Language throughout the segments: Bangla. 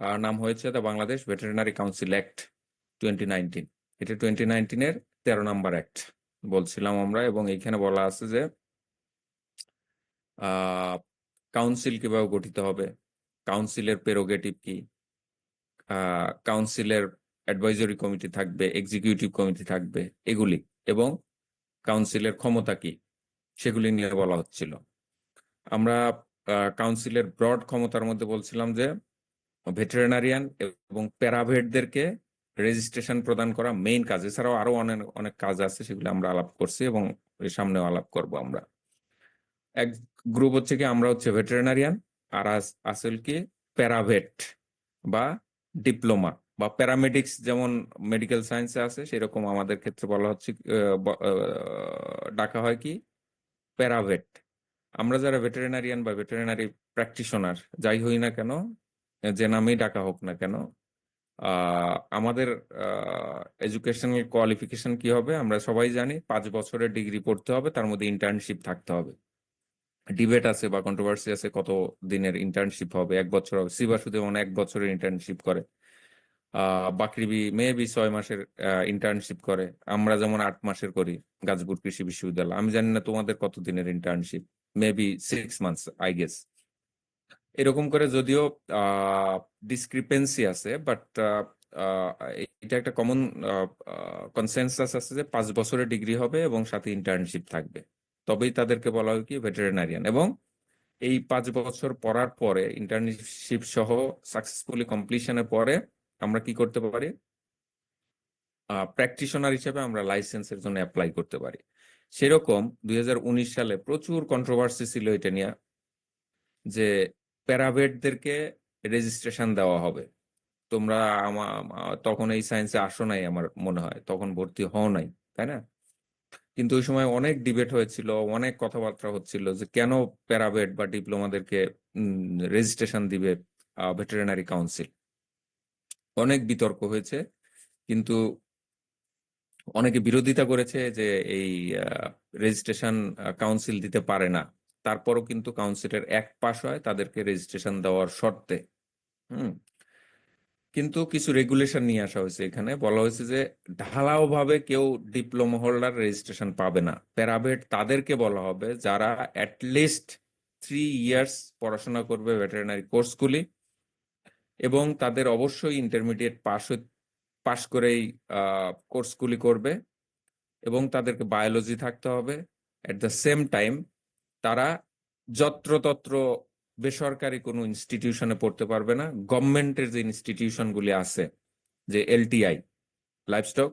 নাম হয়েছে the Bangladesh veterinary council act 2019। এটা 2019-এর 13 নম্বর অ্যাক্ট বলছিলাম আমরা, এবং এইখানে বলা আছে যে কাউন্সিল কিভাবে গঠিত হবে, কাউন্সিলের প্রেরোগেটিভ কি, কাউন্সিলের অ্যাডভাইজরি কমিটি থাকবে, এক্সিকিউটিভ কমিটি থাকবে, এগুলি, এবং কাউন্সিলের ক্ষমতা কি, সেগুলি নিয়ে বলা হচ্ছিল। আমরা কাউন্সিলের ব্রড ক্ষমতার মধ্যে বলছিলাম যে ভেটেরিনারিয়ান এবং প্যারাভেটদেরকে রেজিস্ট্রেশন প্রদান করা মেইন কাজ। এছাড়াও আরো অনেক অনেক কাজ আছে, সেগুলো আমরা আলাপ করছি এবং এর সামনেও আলাপ করব আমরা। এক গ্রুপ হচ্ছে কি, আমরা হচ্ছে ভেটেরিনারিয়ান, আর আসল কি প্যারাভেট বা ডিপ্লোমা বা প্যারামেডিক্স, যেমন মেডিকেল সায়েন্সে আছে সেরকম আমাদের ক্ষেত্রে বলা হচ্ছে ডাকা হয় কি প্যারাভেট। আমরা যারা ভেটেরিনারিয়ান বা ভেটেরিনারি প্র্যাকটিশনার যাই হই না কেন, যে নামেই ডাকা হোক না কেন, আমাদের এডুকেশনাল কোয়ালিফিকেশন কি হবে আমরা সবাই জানি। 5 বছরের ডিগ্রি পড়তে হবে, তার মধ্যে ইন্টার্নশিপ থাকতে হবে। ডিবেট আছে বা কন্ট্রোভার্সি আছে কত দিনের ইন্টার্নশিপ হবে, 1 বছর হবে। সিবাসু যেমন 1 বছরের ইন্টার্নশিপ করে, বাকৃবি মেবি 6 মাসের ইন্টার্নশিপ করে, আমরা যেমন 8 মাসের করি গাজীপুর কৃষি বিশ্ববিদ্যালয়। আমি জানি না তোমাদের কত দিনের internship, maybe 6 months I guess. এরকম করে যদিও ডিসক্রিপেন্সি আছে, বাট এটা একটা কমন কনসেনসাস আছে যে 5 বছরের ডিগ্রি হবে এবং সাথে ইন্টার্নশিপ থাকবে, তবেই তাদেরকে বলা হয় কি ভেটেরিনারিয়ান। এবং এই 5 বছর পড়ার পরে ইন্টার্নশিপ সহ সাকসেসফুলি কমপ্লিশনের পরে আমরা কি করতে পারি, প্র্যাকটিশনার হিসেবে আমরা লাইসেন্সের জন্য অ্যাপ্লাই করতে পারি। সেরকম 2019 সালে প্রচুর কন্ট্রোভার্সি ছিল এটা নিয়ে, যে প্যারাভেটদেরকে রেজিস্ট্রেশন দেওয়া হবে। তোমরা তখন এই সায়েন্সে আসো নাই, আমার মনে হয় তখন ভর্তি হও নাই, তাই না? কিন্তু ওই সময় অনেক ডিবেট হয়েছিল, অনেক কথাবার্তা হচ্ছিল যে কেন প্যারাভেট বা ডিপ্লোমাদেরকে রেজিস্ট্রেশন দিবে ভেটেরিনারি কাউন্সিল। অনেক বিতর্ক হয়েছে, কিন্তু অনেকে বিরোধিতা করেছে যে এই রেজিস্ট্রেশন কাউন্সিল দিতে পারে না। তারপরও কিন্তু কাউন্সিলের এক পাশ হয় তাদেরকে রেজিস্ট্রেশন দেওয়ার শর্তে। হুম। কিন্তু কিছু রেগুলেশন নিয়ে আসা হয়েছে, এখানে বলা হয়েছে যে ঢালাও ভাবে কেউ ডিপ্লোমা হোল্ডার রেজিস্ট্রেশন পাবে না। প্যারাভেট তাদেরকে বলা হবে যারা অ্যাটলিস্ট 3 ইয়ার্স পড়াশোনা করবে ভেটেরিনারি কোর্সগুলি, এবং তাদের অবশ্যই ইন্টারমিডিয়েট পাশ করেই কোর্সগুলি করবে, এবং তাদেরকে বায়োলজি থাকতে হবে। এট দ্য সেম টাইম তারা যত্রতত্র বেসরকারি কোনো ইনস্টিটিউশনে পড়তে পারবে না। গভর্নমেন্টের যে ইনস্টিটিউশনগুলি আছে, যে এলটিআই, লাইভস্টক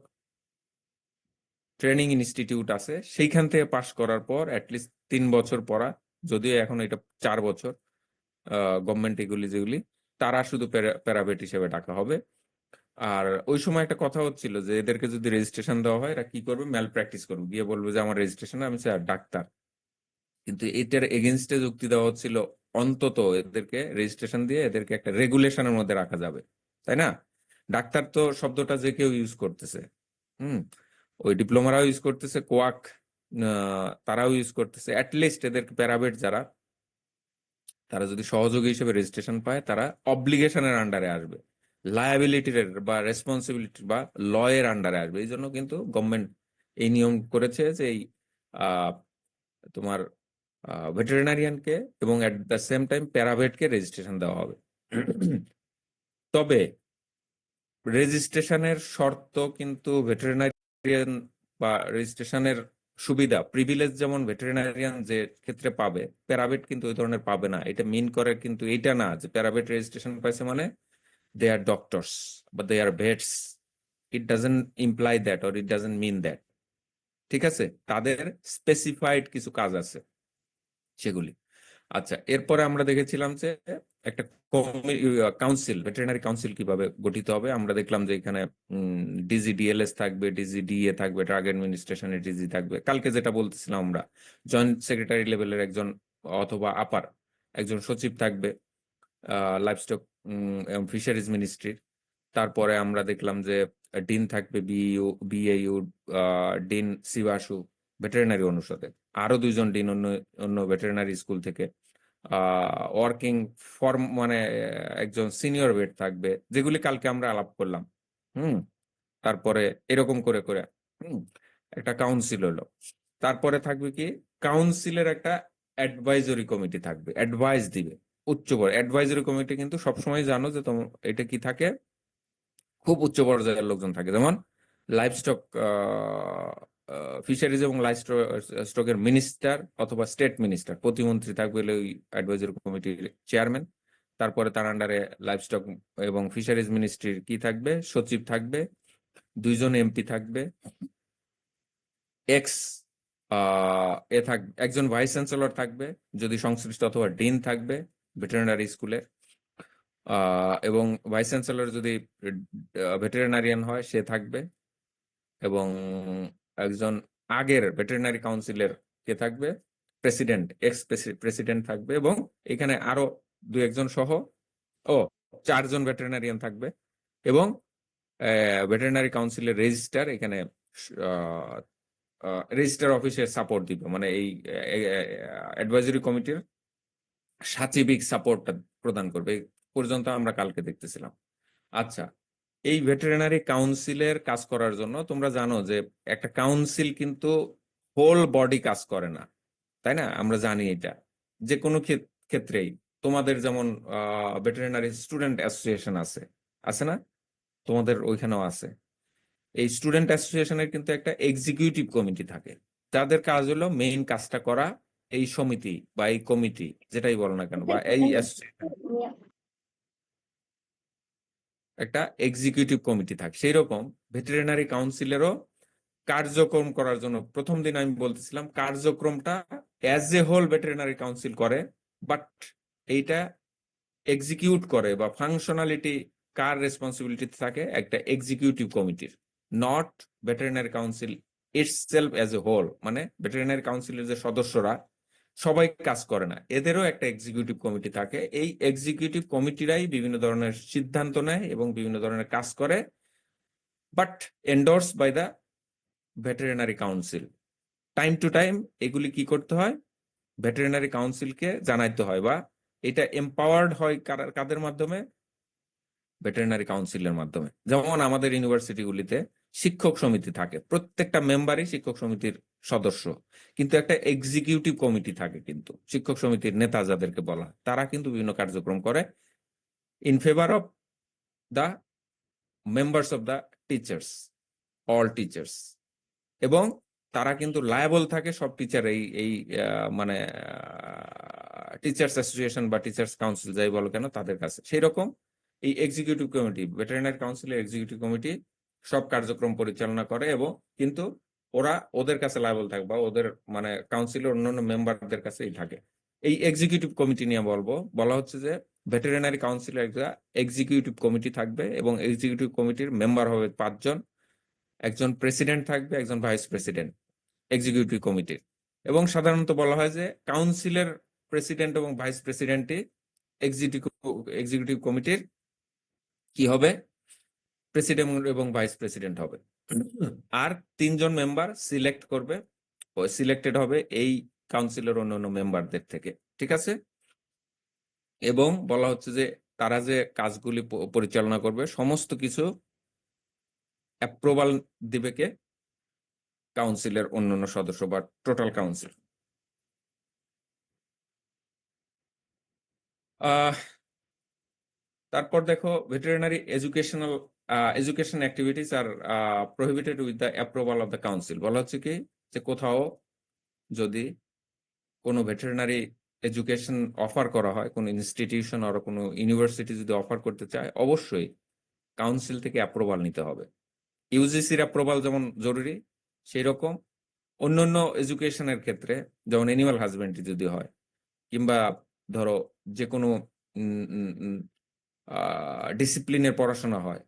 ট্রেনিং ইনস্টিটিউট আছে, সেইখান থেকে পাশ করার পর অ্যাটলিস্ট 3 বছর পড়া, যদিও এখন এটা 4 বছর, গভর্নমেন্ট এগুলি যেগুলি, তারা শুধু প্যারাভেট হিসেবে ডাকা হবে। আর ওই সময় একটা কথা হচ্ছিল যে এদেরকে যদি রেজিস্ট্রেশন দেওয়া হয়, এরা কি করবে, ম্যাল প্র্যাকটিস করবে, গিয়ে বলবে যে আমার রেজিস্ট্রেশন, আমি স্যার ডাক্তার। কিন্তু এটার এগেনস্টে যুক্তি দেওয়া হচ্ছিল অন্তত এদেরকে রেজিস্ট্রেশন দিয়ে এদেরকে একটা রেগুলেশনের মধ্যে রাখা যাবে, তাই না? ডাক্তার তো শব্দটা যে কেউ ইউজ করতেছে, হুম, ওই ডিপ্লোমারাও ইউজ করতেছে, কোয়াক তারাও ইউজ করতেছে। অ্যাটলিস্ট এদেরকে প্যারাভেট যারা, তারা যদি সহযোগী হিসেবে রেজিস্ট্রেশন পায়, তারা অব্লিগেশনের আন্ডারে আসবে, লায়াবিলিটির বা রেসপন্সিবিলিটি বা ল এর আন্ডারে আসবে। এই জন্য কিন্তু গভর্নমেন্ট এই নিয়ম করেছে যে এই তোমার ভেটেরিনারিয়ানকে এবং অ্যাট দ্য সেম টাইম প্যারাভেটকে রেজিস্ট্রেশন দেওয়া হবে। তবে রেজিস্ট্রেশনের শর্ত কিন্তু ভেটেরিনারিয়ান বা রেজিস্ট্রেশনের সুবিধা প্রিভিলেজ যেমন ভেটেরিনারিয়ান যে ক্ষেত্রে পাবে, প্যারাভেট কিন্তু ওই ধরনের পাবে না। এটা মিন করে কিন্তু এটা না যে প্যারাভেট রেজিস্ট্রেশন পাইছে মানে দে আর ডক্টরস বা they are vets. It doesn't imply that or it doesn't mean that. ঠিক আছে, তাদের স্পেসিফাইড কিছু কাজ আছে সেগুলি। আচ্ছা, এরপরে আমরা দেখেছিলাম যে একটা কাউন্সিল, ভেটেরিনারি কাউন্সিল কিভাবে গঠিত হবে। আমরা দেখলাম যে এখানে ডিজিডিএলএস থাকবে, ডিজিডিএ থাকবে, ড্রাগ অ্যাডমিনিস্ট্রেশনের ডিজি থাকবে। কালকে যেটা বলতেছিলাম আমরা, জয়েন্ট সেক্রেটারি লেভেলের একজন অথবা আপার একজন সচিব থাকবে লাইভস্টক এবং ফিশারিজ মিনিস্ট্রির। তারপরে আমরা দেখলাম যে ডিন থাকবে বিএইউ ডিন সিবাসু ভেটেরিনারি অনুষদে, আরো 2জন ডিন অন্য অন্য ভেটেরিনারি স্কুল থেকে, ওয়ার্কিং ফর্ম মানে একজন সিনিয়র ভেট থাকবে, যেগুলি কালকে আমরা আলাপ করলাম। হুম তারপরে এরকম করে করে হুম একটা কাউন্সিল হলো। তারপরে থাকবে কি, কাউন্সিলের একটা অ্যাডভাইজরি কমিটি থাকবে, অ্যাডভাইস দিবে। উচ্চ অ্যাডভাইজরি কমিটি কিন্তু সবসময় জানো যে তোমার এটা কি থাকে, খুব উচ্চ পর্যায়ের লোকজন থাকে, যেমন লাইভস্টক, ফিশারিজ এবং লাইভ স্টকের মিনিস্টার অথবা স্টেট মিনিস্টার, প্রতিমন্ত্রী থাকবে হলো ওই অ্যাডভাইজরি কমিটির চেয়ারম্যান। তারপরে তার আন্ডারে লাইভস্টক এবং ফিশারিজ মিনিস্ট্রির কি থাকবে, সচিব থাকবে, 2জন এমপি থাকবে, এক্স থাকবে, একজন ভাইস চ্যান্সেলর থাকবে যদি সংশ্লিষ্ট, অথবা ডিন থাকবে ভেটেরিনারি স্কুলের, এবং ভাইস চ্যান্সেলর যদি ভেটেরিনারিয়ান হয় সে থাকবে, এবং একজন আগের ভেটেরিনারি কাউন্সিলের কে থাকবে, প্রেসিডেন্ট, এক্স প্রেসিডেন্ট থাকবে, এবং এখানে আরো 2-1 সহ 4জন ভেটেরিনারিয়ান থাকবে, এবং ভেটেরিনারি কাউন্সিলের রেজিস্ট্রার এখানে রেজিস্ট্রার অফিসের সাপোর্ট দিবে, মানে এই অ্যাডভাইজরি কমিটির সাচিবিক সাপোর্টটা প্রদান করবে। এই পর্যন্ত আমরা কালকে দেখতেছিলাম। আচ্ছা, এই ভেটেরিনারি কাউন্সিলের কাজ করার জন্য তোমরা জানো যে একটা কাউন্সিল কিন্তু হোল বডি কাজ করে না, তাই না? আমরা জানি এটা। যে কোনো ক্ষেত্রেই তোমাদের যেমন ভেটেরিনারি স্টুডেন্ট অ্যাসোসিয়েশন আছে, আছে না? তোমাদের ওইখানেও আছে। এই স্টুডেন্ট অ্যাসোসিয়েশনের কিন্তু একটা এক্সিকিউটিভ কমিটি থাকে, তাদের কাজ হলো মেইন কাজটা করা। এই সমিতি বা এই কমিটি যেটাই বলো না কেন, বা এই একটা এক্সিকিউটিভ কমিটি থাকে, সেই রকম ভেটেরিনারি কাউন্সিলেরও কার্যক্রম করার জন্য, প্রথম দিন আমি বলতেছিলাম কার্যক্রমটা as a whole veterinary council করে, বাট এইটা এক্সিকিউট করে বা ফাংশনালিটি কার রেসপন্সিবিলিটি থাকে, একটা এক্সিকিউটিভ কমিটির, not veterinary council itself as a whole. মানে ভেটেরিনারি কাউন্সিলের যে সদস্যরা সবাই কাজ করে না, এদেরও একটা এক্সিকিউটিভ কমিটি থাকে। এই এক্সিকিউটিভ কমিটিরাই বিভিন্ন ধরনের সিদ্ধান্ত নেয় এবং বিভিন্ন ধরনের কাজ করে, but endorse by the veterinary council. Time to time এগুলি কি করতে হয়, ভেটেরিনারি কাউন্সিলকে জানাইতে হয়, বা এটা এম্পাওয়ার্ড হয় কাদের মাধ্যমে, ভেটেরিনারি কাউন্সিলের মাধ্যমে। যেমন আমাদের ইউনিভার্সিটিগুলিতে শিক্ষক সমিতি থাকে, প্রত্যেকটা মেম্বারই শিক্ষক সমিতির সদস্য, কিন্তু একটা এক্সিকিউটিভ কমিটি থাকে, কিন্তু শিক্ষক সমিতির নেতা যাদেরকে বলা হয়, তারা কিন্তু বিভিন্ন কার্যক্রম করে in favour of the members of the teachers, all teachers. এবং তারা কিন্তু লায়াবল থাকে সব টিচার, এই এই মানে টিচার্স অ্যাসোসিয়েশন বা টিচার্স কাউন্সিল যাই বলো কেন তাদের কাছে। সেই রকম এই এক্সিকিউটিভ কমিটি, ভেটেরিনারি কাউন্সিলের এক্সিকিউটিভ কমিটি সব কার্যক্রম পরিচালনা করে, এবং কিন্তু ওরা ওদের কাছে লায়াবল থাকে, বা ওদের মানে কাউন্সিলের অন্যান্য মেম্বারদের কাছেই থাকে। এই এক্সিকিউটিভ কমিটি নিয়ে বলা হচ্ছে যে ভেটেরিনারি কাউন্সিলের একটা এক্সিকিউটিভ কমিটি থাকবে, এবং এক্সিকিউটিভ কমিটির মেম্বার হবে 5জন, একজন প্রেসিডেন্ট থাকবে, একজন ভাইস প্রেসিডেন্ট এক্সিকিউটিভ কমিটির। এবং সাধারণত বলা হয় যে কাউন্সিলের প্রেসিডেন্ট এবং ভাইস প্রেসিডেন্টই এক্সিকিউটিভ কমিটির কি হবে, প্রেসিডেন্ট এবং ভাইস প্রেসিডেন্ট হবে। আর 3জন মেম্বার সিলেক্ট করবে, সিলেক্টেড হবে এই কাউন্সিলের অন্যান্য মেম্বারদের থেকে, ঠিক আছে? এবং বলা হচ্ছে যে তারা যে কাজগুলি পরিচালনা করবে সমস্ত কিছু অ্যাপ্রুভাল দিবে কে, কাউন্সিলের অন্যান্য সদস্য বা টোটাল কাউন্সিল। তারপর দেখো, veterinary education activities are prohibited with the approval of the council. বলা হচ্ছে কি, যে কোথাও যদি কোনো ভেটেরিনারি এডুকেশন অফার করা হয়, কোনো ইনস্টিটিউশন আর কোনো ইউনিভার্সিটি যদি অফার করতে চায়, অবশ্যই কাউন্সিল থেকে অ্যাপ্রুভাল নিতে হবে। ইউজিসির অ্যাপ্রুভাল যেমন জরুরি, সেই রকম অন্যান্য এডুকেশনের ক্ষেত্রে, যেমন অ্যানিমাল হাজবেন্ড্রি যদি হয়, কিংবা ধরো যে কোনো ডিসিপ্লিনের পড়াশোনা হয়,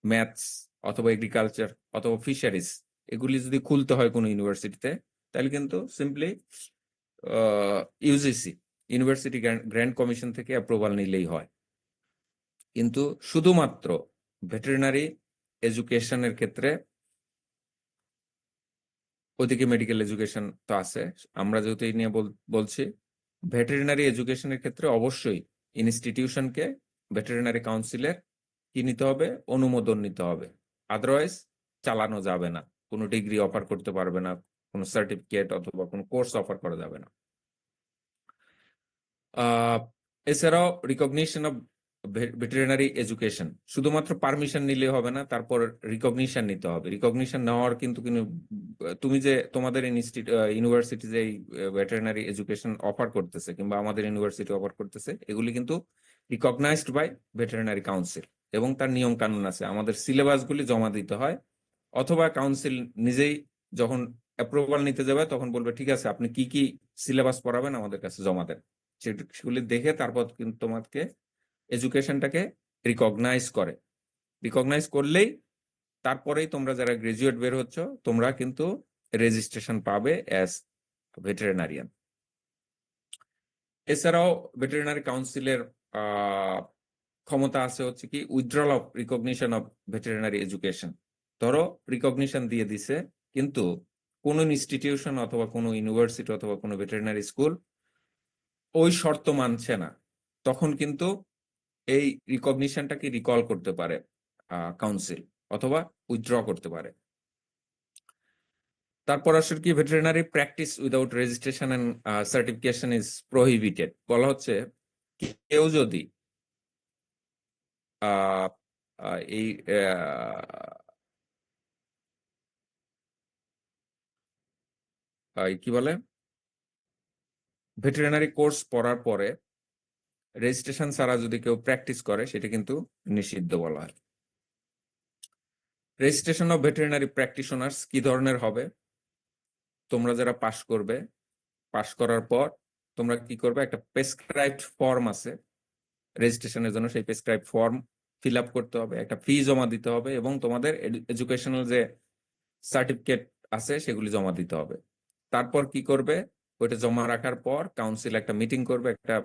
ম্যাথস অথবা এগ্রিকালচার অথবা ফিশারিজ, এগুলি যদি খুলতে হয় কোনো ইউনিভার্সিটিতে, তাহলে কিন্তু simply UGC, university grant commission থেকে অ্যাপ্রুভাল নিলেই হয়। কিন্তু শুধুমাত্র ভেটেরিনারি এডুকেশনের ক্ষেত্রে, ওদিকে মেডিকেল এডুকেশন তো আছে, আমরা যেহেতু এই নিয়ে বলছি, ভেটেরিনারি এডুকেশনের ক্ষেত্রে অবশ্যই ইনস্টিটিউশনকে ভেটেরিনারি কাউন্সিলের কি নিতে হবে, অনুমোদন নিতে হবে, আদারওয়াইজ চালানো যাবে না, কোনো ডিগ্রি অফার করতে পারবে না, কোনো সার্টিফিকেট অথবা কোনো কোর্স অফার করা যাবে না। এছাড়াও রিকগনিশন অফ ভেটেরিনারি এডুকেশন, শুধুমাত্র পারমিশন নিলে হবে না, তারপর রিকগনিশন নিতে হবে। রিকগনিশন নেওয়ার কিন্তু তুমি যে তোমাদের ইউনিভার্সিটি যে ভেটেরিনারি এডুকেশন অফার করতেছে কিংবা আমাদের ইউনিভার্সিটি অফার করতেছে, এগুলি কিন্তু রিকগনাইজড বাই ভেটেরিনারি কাউন্সিল এবং তার নিয়ম কানুন আছে। আমাদের সিলেবাসগুলি জমা দিতে হয়, অথবা কাউন্সিল নিজেই যখন অ্যাপ্রুভাল নিতে যাবে তখন বলবে ঠিক আছে আপনি কি কি সিলেবাস পড়াবেন আমাদের কাছে জমা দেন, সেগুলি দেখে তারপর কিন্তু তোমাকে এডুকেশনটাকে রিকগনাইজ করে। রিকগনাইজ করলেই তারপরেই তোমরা যারা গ্রাজুয়েট বের হচ্ছ তোমরা কিন্তু রেজিস্ট্রেশন পাবে অ্যাজ ভেটেরিনারিয়ান। এছাড়াও ভেটেরিনারি কাউন্সিলের ক্ষমতা আছে হচ্ছে কি withdrawal of recognition of veterinary education. ধরো রিকগনিশন দিয়ে দিছে, কিন্তু কোনো ইনস্টিটিউশন অথবা কোনো ইউনিভার্সিটি অথবা কোনো ভেটেরিনারি স্কুল ওই শর্ত মানছে না, তখন কিন্তু এই রিকগনিশনটাকে রিকল করতে পারে কাউন্সিল, অথবা উইথড্র করতে পারে। তারপর আসলে কি veterinary practice without registration and certification is prohibited. বলা হচ্ছে কেউ যদি এই কি বলে ভেটেরিনারি কোর্স পড়ার পরে রেজিস্ট্রেশন ছাড়া যদি কেউ প্র্যাকটিস করে সেটা কিন্তু নিষিদ্ধ বলা হয়। রেজিস্ট্রেশন অফ ভেটেরিনারি প্র্যাকটিশনার্স কি ধরনের হবে? তোমরা যারা পাশ করবে, পাশ করার পর তোমরা কি করবে, একটা প্রেসক্রাইবড ফর্ম আছে রেজিস্ট্রেশনের জন্য, সেই প্রেসক্রাইবড ফর্ম ফিল আপ করতে হবে, একটা ফি জমা দিতে হবে এবং তোমাদের এডুকেশনাল যে সার্টিফিকেট আছে সেগুলি জমা দিতে হবে। তারপর কি করবে, ওইটা জমা রাখার পর কাউন্সিল একটা মিটিং করবে, একটা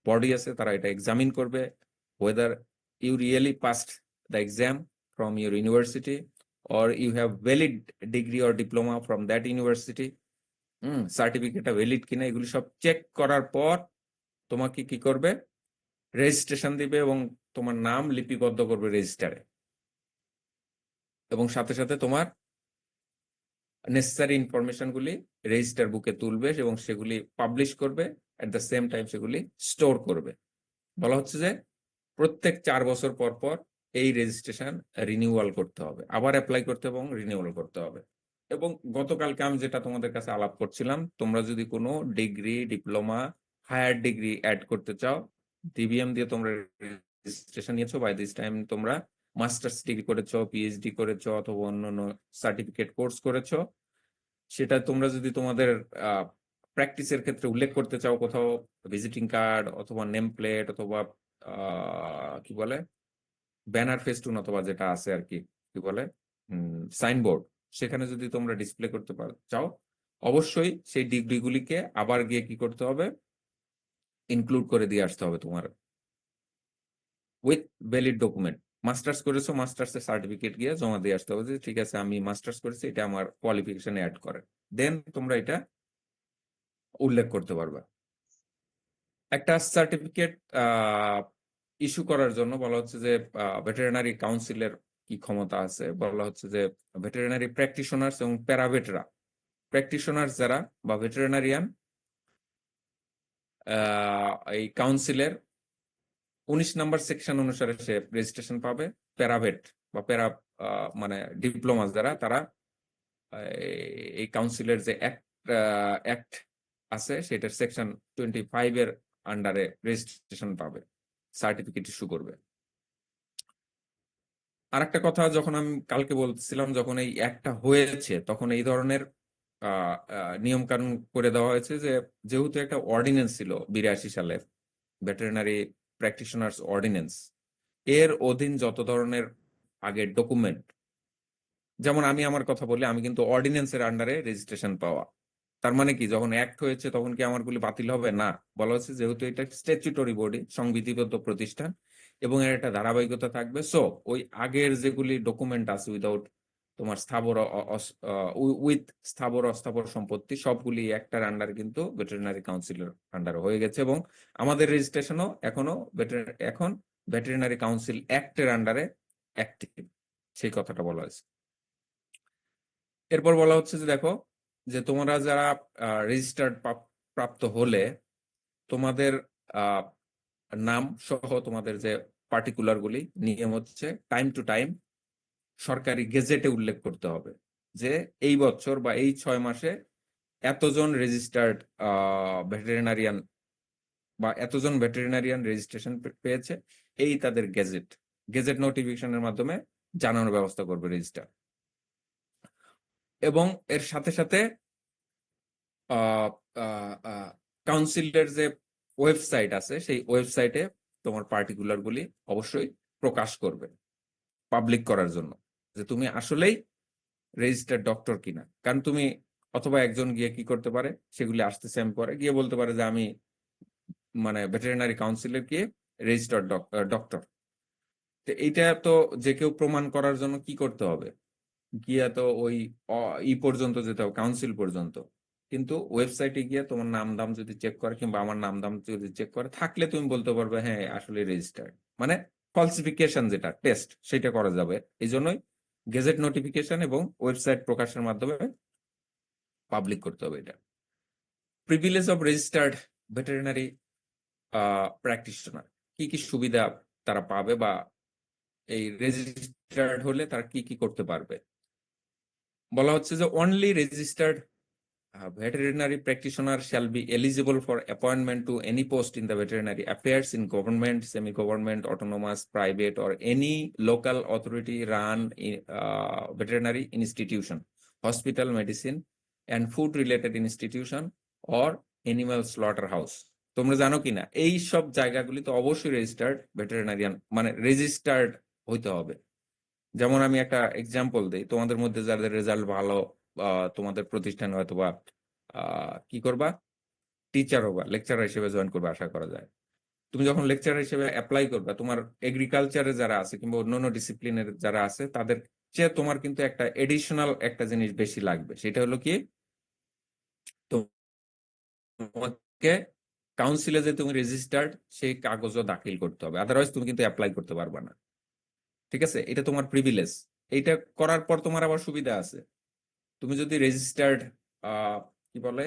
বডি আছে তারা এটা এক্সামিন করবে whether you really passed the exam from your university or you have valid degree or diploma from that university, সার্টিফিকেটটা ভ্যালিড কিনা, এগুলি সব চেক করার পর তোমাকে কি করবে, রেজিস্ট্রেশন দিবে এবং তোমার নাম লিপিবদ্ধ করবে রেজিস্টারে, এবং সাথে সাথে তোমার নেসেসারি ইনফরমেশন গুলি রেজিস্টার বুকে তুলবে এবং সেগুলি পাবলিশ করবে, এট দ্য সেম টাইম সেগুলি স্টোর করবে। বলা হচ্ছে যে প্রত্যেক 4 বছর পর পর এই রেজিস্ট্রেশন রিনিউয়াল করতে হবে, আবার অ্যাপ্লাই করতে এবং রিনিউয়াল করতে হবে। এবং গতকালকে আমি যেটা তোমাদের কাছে আলাপ করছিলাম, তোমরা যদি কোনো degree, diploma, higher degree add করতে চাও, ডিবিএম দিয়ে তোমরা রেজিস্ট্রেশন নিয়েছো, বাই দিস টাইম তোমরা মাস্টার্স ডিগ্রি করেছো, পিএইচডি করেছো অথবা অন্যান্য সার্টিফিকেট কোর্স করেছো, সেটা তোমরা যদি তোমাদের প্র্যাকটিসের ক্ষেত্রে উল্লেখ করতে চাও কোথাও, ভিজিটিং কার্ড অথবা নেম প্লেট অথবা কি বলে ব্যানার ফেস্টুন অথবা যেটা আছে আর কি কি বলে সাইনবোর্ড, সেখানে যদি তোমরা ডিসপ্লে করতে চাও, অবশ্যই সেই ডিগ্রিগুলিকে আবার গিয়ে কি করতে হবে, ইনক্লুড করে দিয়ে আসতে হবে তোমার উইথ ভ্যালিড ডকুমেন্ট। মাস্টার্স করেছো, মাস্টার্সের সার্টিফিকেট গিয়ে জমা দিয়ে আসতে হবে যে ঠিক আছে আমি মাস্টার্স করেছি, এটা আমার কোয়ালিফিকেশনে অ্যাড করে, দেন তোমরা এটা উল্লেখ করতে পারবে। একটা সার্টিফিকেট ইস্যু করার জন্য বলা হচ্ছে যে ভেটেরিনারি কাউন্সিলের কি ক্ষমতা আছে, বলা হচ্ছে যে ভেটেরিনারি প্র্যাকটিশনার্স এবং প্যারাভেটরা, প্র্যাকটিশনার্স যারা বা ভেটেরিনারিয়ান এই কাউন্সিলের 19 নম্বর সেকশন অনুসারে সে রেজিস্ট্রেশন পাবে। প্যারাভেট বা মানে ডিপ্লোমা যারা, তারা এই কাউন্সিলের যে অ্যাক্ট আছে সেটার সেকশন 25 এর আন্ডারে রেজিস্ট্রেশন পাবে, সার্টিফিকেট ইস্যু করবে। আরেকটা কথা, যখন আমি কালকে বলছিলাম যখন এই অ্যাক্টটা হয়েছে তখন এই ধরনের নিয়ম কানুন করে দেওয়া হয়েছে যে যেহেতু একটা অর্ডিন্যান্স ছিল 82 সালের ভেটেরিনারি প্র্যাকটিশনার্স অর্ডিন্যান্স, এর অধীন যত ধরনের আগের ডকুমেন্ট, যেমন আমি আমার কথা বলি, আমি কিন্তু অর্ডিন্যান্সের আন্ডারে রেজিস্ট্রেশন পাওয়া, তার মানে কি যখন অ্যাক্ট হয়েছে তখন কি আমারগুলি বাতিল হবে? না, বলা হচ্ছে যেহেতু এটা স্ট্যাচুটরি বডি, সংবিধিবদ্ধ প্রতিষ্ঠান এবং এর একটা ধারাবাহিকতা থাকবে, সো ওই আগের যেগুলি ডকুমেন্ট আছে উইদাউট তোমার স্থাবর উইথ স্থাবর অস্থাবর সম্পত্তি সবগুলি একটার আন্ডার কিন্তু ভেটেরিনারি কাউন্সিলের আন্ডার হয়ে গেছে, এবং আমাদের রেজিস্ট্রেশনও এখন ভেটেরিনারি কাউন্সিল অ্যাক্টের আন্ডারে অ্যাক্টিভ, সেই কথাটা বলা হয়েছে। এরপর বলা হচ্ছে যে দেখো, যে তোমরা যারা রেজিস্টার্ড প্রাপ্ত হলে তোমাদের নাম সহ তোমাদের যে পার্টিকুলার গুলি নিয়ম হচ্ছে টাইম টু টাইম সরকারি গেজেটে উল্লেখ করতে হবে যে এই বছর বা এই 6 মাসে এতজন রেজিস্টার্ড ভেটেরিনারিয়ান বা এতজন ভেটেরিনারিয়ান রেজিস্ট্রেশন পেয়েছে, এই তাদের গেজেট নোটিফিকেশনের মাধ্যমে জানানোর ব্যবস্থা করবে রেজিস্ট্রার। এবং এর সাথে সাথে কাউন্সিলের যে ওয়েবসাইট আছে সেই ওয়েবসাইটে তোমার পার্টিকুলার গুলি অবশ্যই প্রকাশ করবে পাবলিক করার জন্য, যে তুমি আসলেই রেজিস্টার্ড ডক্টর কিনা। কারণ তুমি অথবা একজন গিয়ে কি করতে পারে, সেগুলি আসতেছে আমি পরে গিয়ে বলতে পারে যে আমি মানে ভেটেরিনারি কাউন্সিলের গিয়ে রেজিস্টার্ড ডক্টর। তো এইটা তো যে কেউ প্রমাণ করার জন্য কি করতে হবে, গিয়া তো ওই পর্যন্ত যেতে হবে, কাউন্সিল পর্যন্ত। কিন্তু ওয়েবসাইটে গিয়ে তোমার নাম দাম যদি চেক করে কিংবা আমার নাম দাম যদি চেক করে থাকলে তুমি বলতে পারবে হ্যাঁ আসলে রেজিস্টার্ড। মানে ফলসিফিকেশন যেটা টেস্ট সেটা করা যাবে। এই জন্যই গেজেট নোটিফিকেশন এবং ওয়েবসাইট প্রকাশের মাধ্যমে পাবলিক করতে হবে এটা। Privilege of registered veterinary practitioner, কি কি সুবিধা তারা পাবে বা এই রেজিস্টার্ড হলে তারা কি কি করতে পারবে। বলা হচ্ছে যে only registered veterinary practitioner shall be eligible for appointment to any post in the veterinary affairs in government, semi-government, autonomous, private, or any local authority run veterinary institution, hospital, medicine, and food-related institution, or animal slaughterhouse. তোমরা জানো কিনা এই সব জায়গাগুলি তো অবশ্যই রেজিস্টার্ড ভেটেরিনারিয়ান মানে রেজিস্টার্ড হইতে হবে। যেমন আমি একটা এক্সাম্পল দিই, তোমাদের মধ্যে যাদের রেজাল্ট ভালো, তোমাদের প্রতিষ্ঠানে হয়তো বা কি করবা, টিচার হবা, লেকচারার হিসেবে জয়েন করবে আশা করা যায়। তুমি যখন লেকচারার হিসেবে অ্যাপ্লাই করবে, তোমার এগ্রিকালচারে যারা আছে কিংবা অন্যান্য ডিসিপ্লিনের যারা আছে তাদের চেয়ে তোমার কিন্তু একটা এডিশনাল একটা জিনিস বেশি লাগবে, সেটা হলো কি তোমাকে কাউন্সিলে যে তুমি রেজিস্টার্ড সেই কাগজও দাখিল করতে হবে, আদারওয়াইজ তুমি কিন্তু অ্যাপ্লাই করতে পারবে না। ঠিক আছে, এটা তোমার প্রিভিলেজ। এইটা করার পর তোমার আবার সুবিধা আছে, তুমি যদি রেজিস্টার্ড কি বলে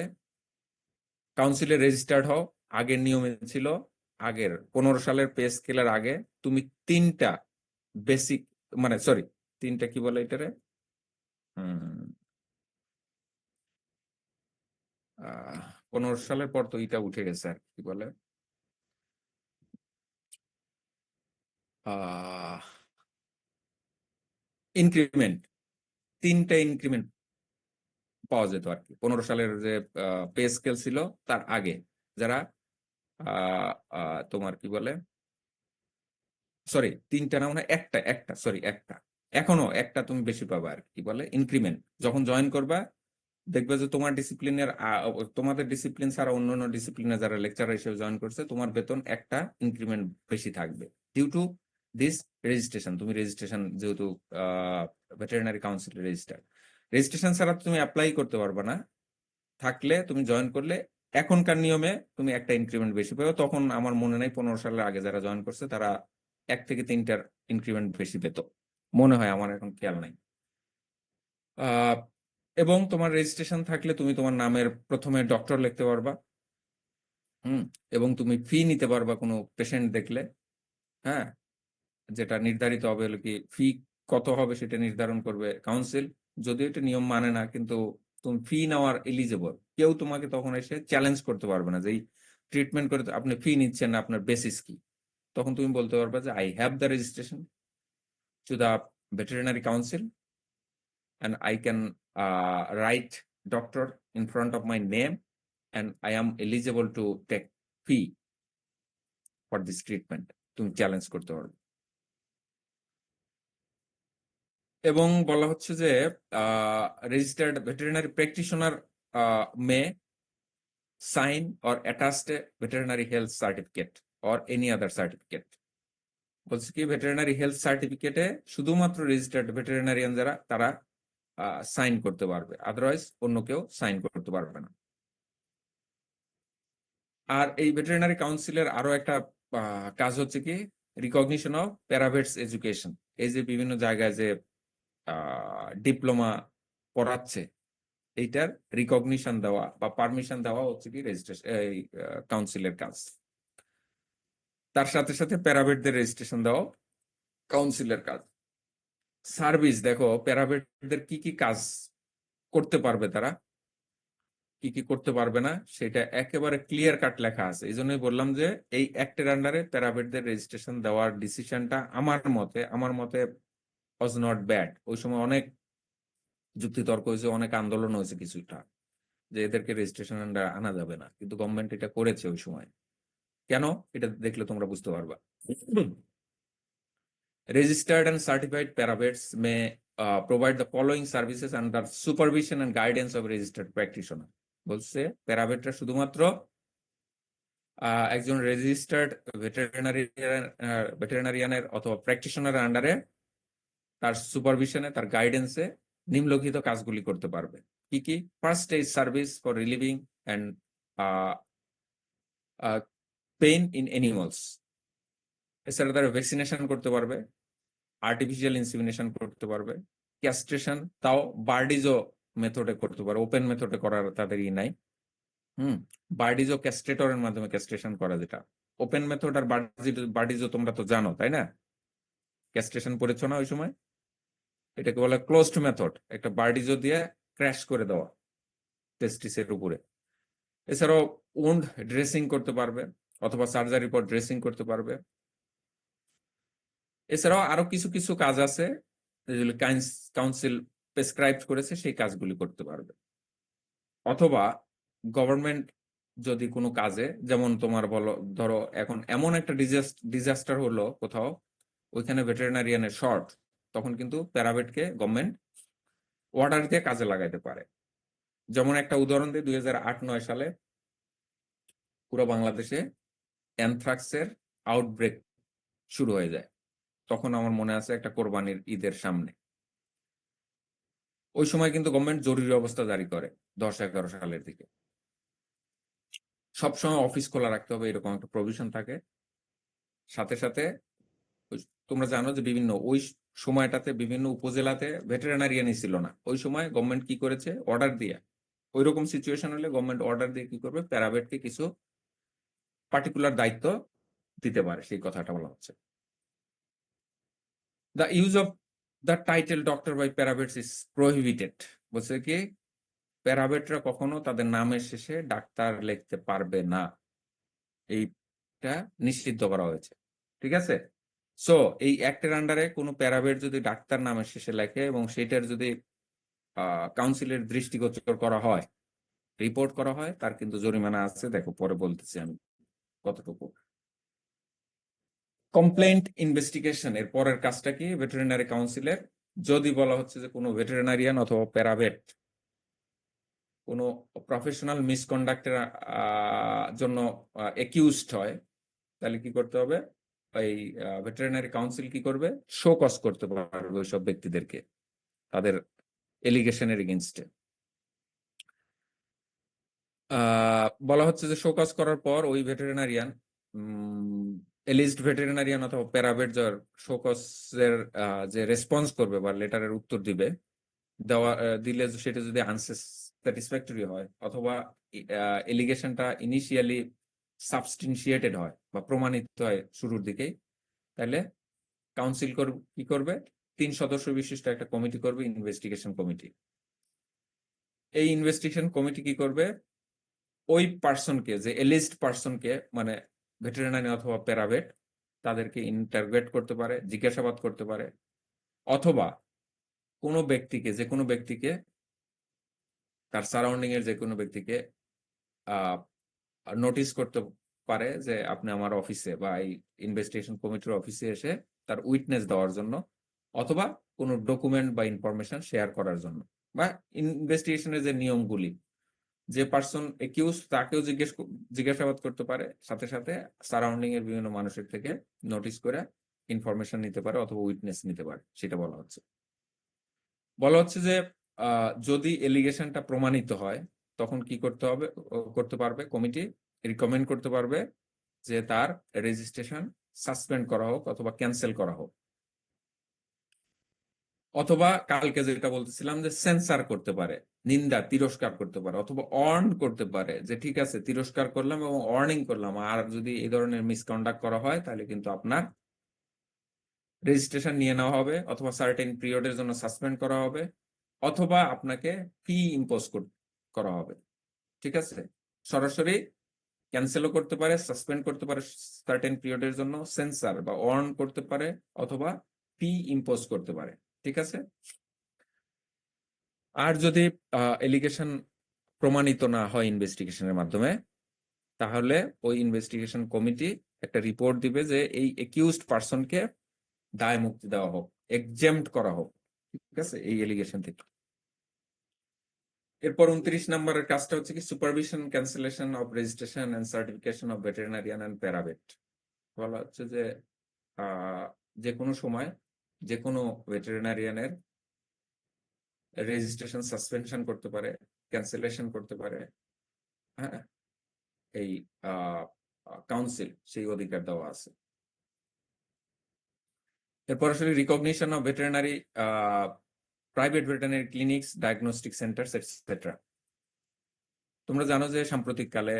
কাউন্সিলে রেজিস্টার্ড হও, আগের নিয়মে ছিল আগের 15 সালের পে স্কেলের আগে তুমি 3টা বেসিক মানে সরি 3টা কি বলে এটারে 15 সালের পর তো এটা উঠে গেছে আর কি বলে ইনক্রিমেন্ট, 3টা ইনক্রিমেন্ট পাওয়া যেত আর কি 15 সালের যে পে স্কেল ছিল তার আগে, যারা তোমার কি বলে সরি 3টা না মানে একটা সরি একটা, এখনো একটা তুমি বেশি পাবা আর কি বলে ইনক্রিমেন্ট। যখন জয়েন করবা দেখবে যে তোমার ডিসিপ্লিনের তোমাদের ডিসিপ্লিন ছাড়া অন্যান্য ডিসিপ্লিনে যারা লেকচারার হিসেবে জয়েন করছে তোমার বেতন একটা ইনক্রিমেন্ট বেশি থাকবে ডিউ টু দিস রেজিস্ট্রেশন। তুমি রেজিস্ট্রেশন যেহেতু ভেটেরিনারি কাউন্সিল রেজিস্ট্রেশন ছাড়া তুমি অ্যাপ্লাই করতে পারবে না, থাকলে তুমি জয়েন করলে এখনকার নিয়মে তুমি একটা ইনক্রিমেন্ট বেশি পাবে। তখন আমার মনে নাই 15 সালের আগে যারা জয়েন করছে তারা 1 থেকে 3টার ইনক্রিমেন্ট বেশি পেত মনে হয়, আমার এখন খেয়াল নাই। এবং তোমার রেজিস্ট্রেশন থাকলে তুমি তোমার নামের প্রথমে ডক্টর লিখতে পারবা, এবং তুমি ফি নিতে পারবা কোনো পেশেন্ট দেখলে। হ্যাঁ, যেটা নির্ধারিত হবে হলো কি ফি কত হবে সেটা নির্ধারণ করবে কাউন্সিল। যদিও এটা নিয়ম মানে না, কিন্তু তুমি ফি নেওয়ার এলিজেবল, কেউ তোমাকে তখন এসে চ্যালেঞ্জ করতে পারবে না যে এই ট্রিটমেন্ট করে আপনি ফি নিচ্ছেন না, আপনার বেসিস কি। তখন তুমি বলতে পারবে যে I have the registration to the veterinary council and I can write doctor in front of my name and I am eligible to take fee for this treatment. তুমি চ্যালেঞ্জ করতে পারবে। এবং বলা হচ্ছে যে registered veterinary practitioner May sign or attach a veterinary health certificate or any other certificate. বলছে কি ভেটেরিনারি হেলথ সার্টিফিকেটে শুধুমাত্র রেজিস্টার্ড ভেটেরিনারিয়ান যারা তারা সাইন করতে পারবে, আদারওয়াইজ অন্য কেউ সাইন করতে পারবে না। আর এই ভেটেরিনারি কাউন্সিলের আরো একটা কাজ হচ্ছে কি, রিকগনিশন অফ প্যারাভেটস এডুকেশন। এই যে বিভিন্ন জায়গায় যে ডিপ্লোমা পড়াচ্ছে, এইটার রিকগনিশন দেওয়া বা পারমিশন দেওয়া হচ্ছে কি রেজিস্ট্রেশন এই কাউন্সিলের কাজ। তার সাথে সাথে প্যারাভেটদের রেজিস্ট্রেশন দেওয়া কাউন্সিলের কাজ। সার্ভিস, দেখো প্যারাভেটদের কি কি কাজ করতে পারবে, তারা কি কি করতে পারবে না সেটা একেবারে ক্লিয়ার কাট লেখা আছে। এই জন্যই বললাম যে এই অ্যাক্টের আন্ডারে প্যারাভেটদের রেজিস্ট্রেশন দেওয়ার ডিসিশনটা আমার মতে ওয়াজ নট ব্যাড। ওই সময় অনেক যুক্তিতর্ক হয়েছে, অনেক আন্দোলন হয়েছে কিছুটা, যে এদেরকে রেজিস্ট্রেশন আন্ডারে আনা যাবে না, কিন্তু গভর্নমেন্ট এটা করেছে ওই সময়। কেন, এটা দেখলে তোমরা বুঝতে পারবা। Registered and certified paravets may provide the following services under supervision and guidance of registered practitioner. বলছে প্যারাভেটরা শুধুমাত্র একজন রেজিস্টার্ড ভেটেরিনারিয়ানের অথবা প্র্যাকটিশনারের আন্ডারে, তার সুপারভিশনে, তার গাইডেন্সে নিম্নলিখিত কাজগুলি করতে পারবে। কি কি? First stage service for relieving and pain in animals. এছাড়া তারা ভ্যাকসিনেশন করতে পারবে, আর্টিফিশিয়াল ইনসিমিনেশন করতে পারবে, ক্যাস্ট্রেশন তাও বার্ডিজো মেথডে করতে পারে, ওপেন মেথডে করার তাদের নাই। বার্ডিজো ক্যাস্ট্রেটরের মাধ্যমে ক্যাস্ট্রেশন করা, যেটা ওপেন মেথড। আর বার্ডিজো তোমরা তো জানো, তাই না? ক্যাস্ট্রেশন পড়েছো না ওই সময়? এটাকে বলে ক্লোজড মেথড, একটা বার্ডিজো দিয়ে ক্র্যাশ করে দেওয়া টেস্টিসের উপরে। এছাড়াও উন্ড ড্রেসিং করতে পারবে, অথবা সার্জারির পর ড্রেসিং করতে পারবে। এছাড়াও আরো কিছু কিছু কাজ আছে যেগুলো কাউন্সিল প্রেসক্রাইব করেছে, সেই কাজগুলি করতে পারবে। অথবা গভর্নমেন্ট যদি কোনো কাজে, যেমন তোমার বলো, ধরো এখন এমন একটা ডিজাস্টার হলো কোথাও, ওইখানে ভেটেরিনারিয়ানের শর্ট, তখন কিন্তু প্যারাভেটকে গভর্নমেন্ট অর্ডার দিয়ে কাজে লাগাইতে পারে। যেমন একটা উদাহরণ দিই, 2008-9 সালে পুরো বাংলাদেশে অ্যানথ্রাক্সের আউটব্রেক শুরু হয়ে যায়। তখন আমার মনে আছে একটা কোরবানির ঈদের সামনে। ওই সময় কিন্তু গভর্নমেন্ট জরুরি অবস্থা জারি করে 10-11 সালের দিকে। সবসময় অফিস খোলা রাখতে হবে, এরকম একটা প্রভিশন থাকে। সাথে সাথে তোমরা জানো যে বিভিন্ন ওই সময়টাতে বিভিন্ন উপজেলাতে ভেটেরিনারিয়ানই ছিল না। ওই সময় গভর্নমেন্ট কি করেছে, অর্ডার দিয়ে, ওই রকম সিচুয়েশন হলে গভর্নমেন্ট অর্ডার দিয়ে কি করবে, প্যারাভেটকে কিছু পার্টিকুলার দায়িত্ব দিতে পারে, সেই কথাটা বলা হচ্ছে। The use of the title doctor by প্যারাভেটস ইজ প্রহিবিটেড। বলছে কি, প্যারাভেটরা কখনো তাদের নামের শেষে ডাক্তার লিখতে পারবে না, এইটা নিষিদ্ধ করা হয়েছে। ঠিক আছে? সো এই অ্যাক্টের আন্ডারে কোনো প্যারাভেট যদি ডাক্তার নামের শেষে লেখে এবং সেটার যদি কাউন্সিলের দৃষ্টিগোচর করা হয়, রিপোর্ট করা হয়, তার কিন্তু জরিমানা আছে। দেখো পরে বলতেছি আমি কতটুকু। কমপ্লেন্ট ইনভেস্টিগেশন এর পরের কাজটা কি ভেটেরিনারি কাউন্সিলের? যদি বলা হচ্ছে যে কোনো ভেটেরিনারিয়ান অথবা প্যারাভেট কোনো প্রফেশনাল মিসকন্ডাক্টের জন্য একিউজড হয়, তাহলে কি করতে হবে? এই ভেটেরিনারি কাউন্সিল কি করবে? শো কজ করতে পারবে ওইসব ব্যক্তিদেরকে তাদের এলিগেশনের এগেইনস্টে। বলা হচ্ছে যে শো কজ করার পর ওই ভেটেরিনারিয়ান, এলিজড ভেটেরিনারিয়ান অথবা প্যারাভেট যার শো কজের যে রেসপন্স করবে বা লেটারের উত্তর দিবে, দিলে সেটা যদি আনস্যাটিসফ্যাক্টরি হয়, অথবা এলিগেশনটা ইনিশিয়ালি সাবস্টেন্সিয়েটেড হয় বা প্রমাণিত হয় শুরুর দিকেই, তাহলে কাউন্সিল কি করবে? 3 সদস্য বিশিষ্ট একটা কমিটি করবে, ইনভেস্টিগেশন কমিটি। এই ইনভেস্টিগেশন কমিটি কি করবে? ওই পার্সনকে, যে এলিস্ট পার্সনকে, মানে ভেটেরিনারি অথবা প্যারাভেট, তাদেরকে ইন্টারোগেট করতে পারে, জিজ্ঞাসাবাদ করতে পারে, অথবা কোনো ব্যক্তিকে, যে কোনো ব্যক্তিকে, তার সারাউন্ডিং এর যে কোনো ব্যক্তিকে নোটিস করতে পারে যে আপনি আমার অফিসে বা এই ইনভেস্টিগেশন কমিটির অফিসে এসে তার উইটনেস দেওয়ার জন্য, অথবা কোনো ডকুমেন্ট বা ইনফরমেশন শেয়ার করার জন্য, বা ইনভেস্টিগেশনের যে নিয়মগুলি, যে পার্সন একিউজ তাকেও জিজ্ঞাসাবাদ করতে পারে, সাথে সাথে সারাউন্ডিং এর বিভিন্ন মানুষের থেকে নোটিস করে ইনফরমেশন নিতে পারে অথবা উইটনেস নিতে পারে, সেটা বলা হচ্ছে। বলা হচ্ছে যে যদি এলিগেশনটা প্রমাণিত হয় তখন কি করতে পারবে কমিটি রিকমেন্ড করতে পারবে যে তার রেজিস্ট্রেশন সাসপেন্ড করা হোক অথবা ক্যান্সেল করা হোক, অথবা কালকে যেটা বলতেছিলাম যে সেন্সার করতে পারে, নিন্দা তিরস্কার করতে পারে, অথবা অর্ন করতে পারে যে ঠিক আছে তিরস্কার করলাম এবং অর্নিং করলাম, আর যদি এই ধরনের মিসকন্ডাক্ট করা হয় তাহলে কিন্তু আপনার রেজিস্ট্রেশন নিয়ে নেওয়া হবে, অথবা সার্টেন পিরিয়ডের জন্য সাসপেন্ড করা হবে, অথবা আপনাকে ফি ইম্পোজ করা হবে। ঠিক আছে, সরাসরি ক্যান্সেলও করতে পারে, সাসপেন্ড করতে পারে সার্টেন পিরিয়ডের জন্য, সেন্সার বা অর্ন করতে পারে, অথবা ফি ইম্পোজ করতে পারে। ঠিক আছে, আর যদি এলিগেশন প্রমাণিত না হয় ইনভেস্টিগেশনের মাধ্যমে, তাহলে ওই ইনভেস্টিগেশন কমিটি একটা রিপোর্ট দিবে যে এই একিউজড পারসনকে দায় মুক্তি দেওয়া হোক, এক্সেম্পট করা হোক, ঠিক আছে, এই এলিগেশন থেকে। এরপর 29 নম্বরের কাজটা হচ্ছে কি supervision cancellation of registration and certification of veterinarian and paravet. বলা হচ্ছে যে যে কোনো সময় যে কোনো ভেটেরিনারিয়ানের রেজিস্ট্রেশন সাসপেনশন করতে পারে, ক্যান্সেলেশন করতে পারে, হ্যাঁ, এই কাউন্সিল সেই অধিকার দেওয়া আছে। এরপর আসলে recognition of veterinary private veterinary clinics, diagnostic centres etcetera. তোমরা জানো যে সাম্প্রতিক কালে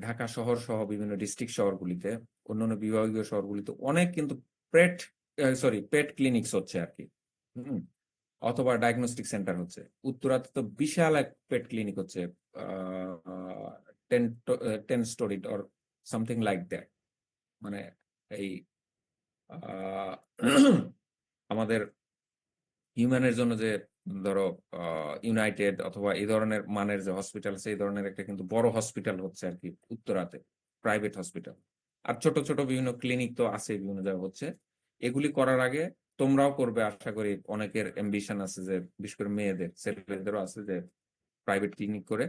ঢাকা শহর সহ বিভিন্ন ডিস্ট্রিক্ট শহরগুলিতে, অন্যান্য বিভাগীয় শহরগুলিতে অনেক কিন্তু পেট ক্লিনিক্স হচ্ছে আর কি, অথবা ডায়াগনস্টিক সেন্টার হচ্ছে। উত্তরাতে তো বিশাল এক পেট ক্লিনিক হচ্ছে, 10 storied or something like that. মানে এই আমাদের হিউম্যানের জন্য যে ধরো ইউনাইটেড অথবা এই ধরনের মানের যে হসপিটাল আছে, এই ধরনের একটা কিন্তু বড় হসপিটাল হচ্ছে আর কি উত্তরাতে, প্রাইভেট হসপিটাল। আর ছোট ছোট বিভিন্ন ক্লিনিক তো আছে বিভিন্ন জায়গায় হচ্ছে। এগুলি করার আগে তোমরাও করবে আশা করি, অনেকের অ্যাম্বিশন আছে যে বিশেষ করে মেয়েদের, ছেলেদেরও আছে যে প্রাইভেট ক্লিনিক করে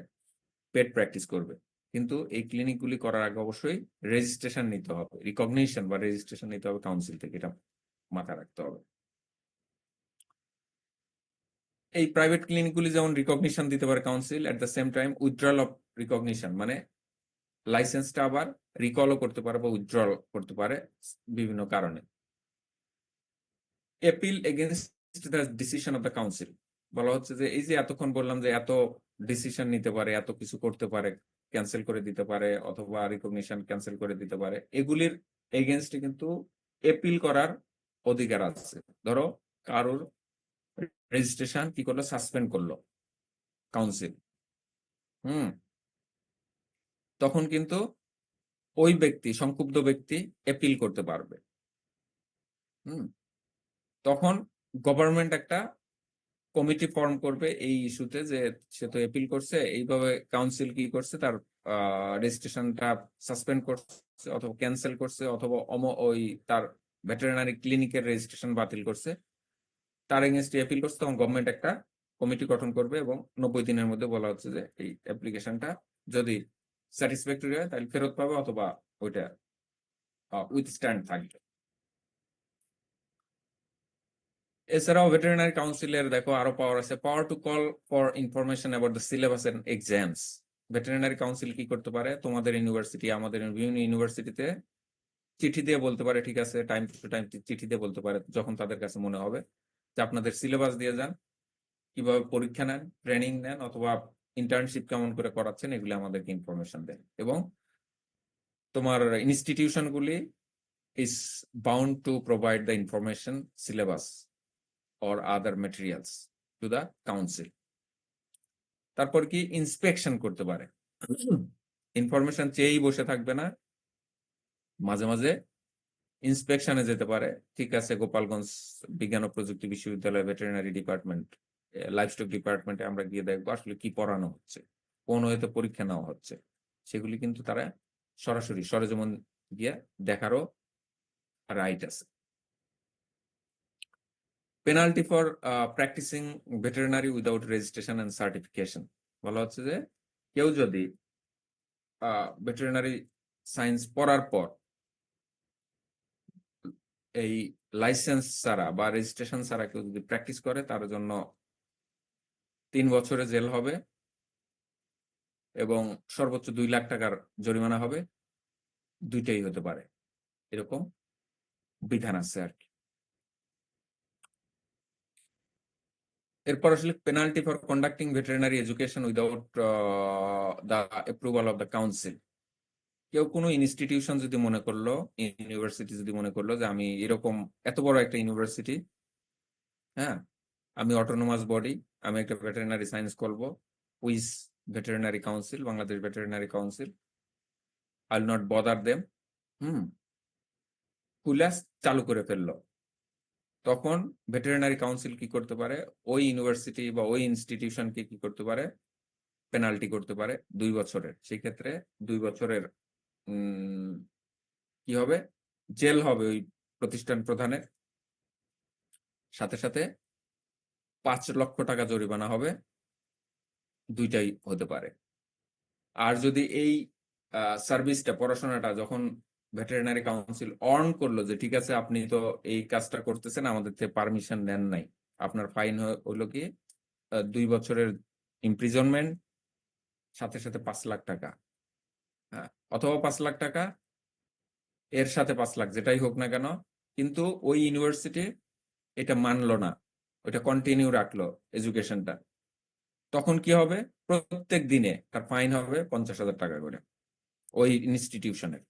পেট প্র্যাকটিস করবে। কিন্তু এই ক্লিনিকগুলি করার আগে অবশ্যই রেজিস্ট্রেশন নিতে হবে, রিকগনিশন বা রেজিস্ট্রেশন নিতে হবে কাউন্সিল থেকে, এটা মাথায় রাখতে হবে। এই প্রাইভেট ক্লিনিকগুলি যেমন রিকগনিশন দিতে পারে council, at the same time withdrawal of recognition মানে লাইসেন্সটা আবার রিকলও করতে পারে বা উইথড্রল করতে পারে বিভিন্ন কারণে। Appeal against the decision of the council. বলা হচ্ছে যে এই যে এতক্ষণ বললাম যে এত ডিসিশন নিতে পারে, এত কিছু করতে পারে, ক্যান্সেল করে দিতে পারে অথবা রিকগনিশন ক্যান্সেল করে দিতে পারে, এগুলির এগেইনস্টে কিন্তু অ্যাপিল করার অধিকার আছে। ধরো কারোর রেজিস্ট্রেশন কি করলো, সাসপেন্ড করলো কাউন্সিল, তখন কিন্তু ওই ব্যক্তি, সংক্ষুব্ধ ব্যক্তি অ্যাপিল করতে পারবে। তখন গভর্নমেন্ট একটা কমিটি ফর্ম করবে এই ইস্যুতে, যে সে তো অ্যাপিল করছে, এইভাবে কাউন্সিল কি করছে, তার রেজিস্ট্রেশনটা সাসপেন্ড করছে অথবা ক্যান্সেল করছে, অথবা ওই তার ভেটেরিনারি ক্লিনিকের রেজিস্ট্রেশন বাতিল করছে, তার এগেইনস্টে অ্যাপিল করছে। তখন গভর্নমেন্ট একটা কমিটি গঠন করবে এবং 90 দিনের মধ্যে বলা হচ্ছে যে এই অ্যাপ্লিকেশনটা যদি স্যাটিসফ্যাক্টরি হয় তাহলে ফেরত পাবে, অথবা ওইটা উইথস্ট্যান্ড থাকবে। এছাড়াও ভেটেরিনারি কাউন্সিলের দেখো আরো পাওয়ার আছে, power to call for information about the syllabus and exams. Veterinary council কি করতে পারে, তোমাদের ইউনিভার্সিটি, আমাদের বিভিন্ন ইউনিভার্সিটিতে চিঠি দিয়ে বলতে পারে, ঠিক আছে, টাইম টু টাইম চিঠি দিয়ে বলতে পারে যখন তাদের কাছে মনে হবে যে আপনাদের সিলেবাস দিয়ে যান, কিভাবে পরীক্ষা নেন, ট্রেনিং নেন, অথবা ইন্টার্নশিপ কেমন করে করাচ্ছেন, এগুলি আমাদেরকে ইনফরমেশন দেন। এবং তোমার ইনস্টিটিউশনগুলি is bound to provide the information, syllabus or other materials to the council. তারপর কি ইন্সপেকশন করতে পারে, ইনফরমেশন চেয়েই বসে থাকবে না, মাঝে মাঝে ইন্সপেকশনে যেতে পারে। ঠিক আছে, গোপালগঞ্জ বিজ্ঞান ও প্রযুক্তি বিশ্ববিদ্যালয় ভেটেরিনারি ডিপার্টমেন্ট, লাইভস্টক ডিপার্টমেন্টে আমরা গিয়ে দেখবো আসলে কি পড়ানো হচ্ছে, কোন হয়তো পরীক্ষা নেওয়া হচ্ছে, সেগুলি কিন্তু তারা সরাসরি সরেজমিন গিয়ে দেখারও রাইট আছে। Penalty for practising veterinary without registration and certification. বলা হচ্ছে যে কেউ যদি ভেটেরিনারি সায়েন্স পড়ার পর এই লাইসেন্স ছাড়া বা রেজিস্ট্রেশন ছাড়া কেউ যদি প্র্যাকটিস করে, তার জন্য 3 বছরে জেল হবে এবং সর্বোচ্চ 2 লাখ টাকার জরিমানা হবে। দুইটাই হতে পারে, এরকম বিধান আছে আর কি। এরপর আসলে penalty for conducting veterinary education without the approval of the council. কেউ কোনো ইনস্টিটিউশন যদি মনে করলো, ইউনিভার্সিটি যদি মনে করলো যে আমি এরকম এত বড় একটা ইউনিভার্সিটি, হ্যাঁ, আমি অটোনোমাস বডি, আমি একটা ভেটেরিনারি সায়েন্স করবো, viz veterinary council, Bangladesh veterinary council, I will not bother them, কুলাস চালু করে ফেললো, তখন ভেটেরিনারি কাউন্সিল কি করতে পারে, ওই ইউনিভার্সিটি বা ওই ইনস্টিটিউশনকে কি করতে পারে, পেনাল্টি করতে পারে 2 বছরের। সেই ক্ষেত্রে 2 বছরের কি হবে, জেল হবে ওই প্রতিষ্ঠান প্রধানের, সাথে সাথে 5 লক্ষ টাকা জরিমানা হবে। দুইটাই হতে পারে। আর যদি এই সার্ভিসটা, পড়াশোনাটা যখন ভেটেরিনারি কাউন্সিল অন করলো যে ঠিক আছে আপনি তো এই কাজটা করতেছেন, আমাদের থেকে পারমিশন নেন নাই, আপনার ফাইন হলো কি 2 বছরের ইমপ্রিজনমেন্ট, সাথে সাথে 5 লাখ টাকা, হ্যাঁ, অথবা 5 লাখ টাকা এর সাথে 5 লাখ, যেটাই হোক না কেন, কিন্তু ওই ইউনিভার্সিটি এটা মানলো না, ওটা কন্টিনিউ রাখলো এডুকেশনটা, তখন কি হবে, প্রত্যেক দিনে তার ফাইন হবে 50,000 টাকা করে ওই ইনস্টিটিউশনের।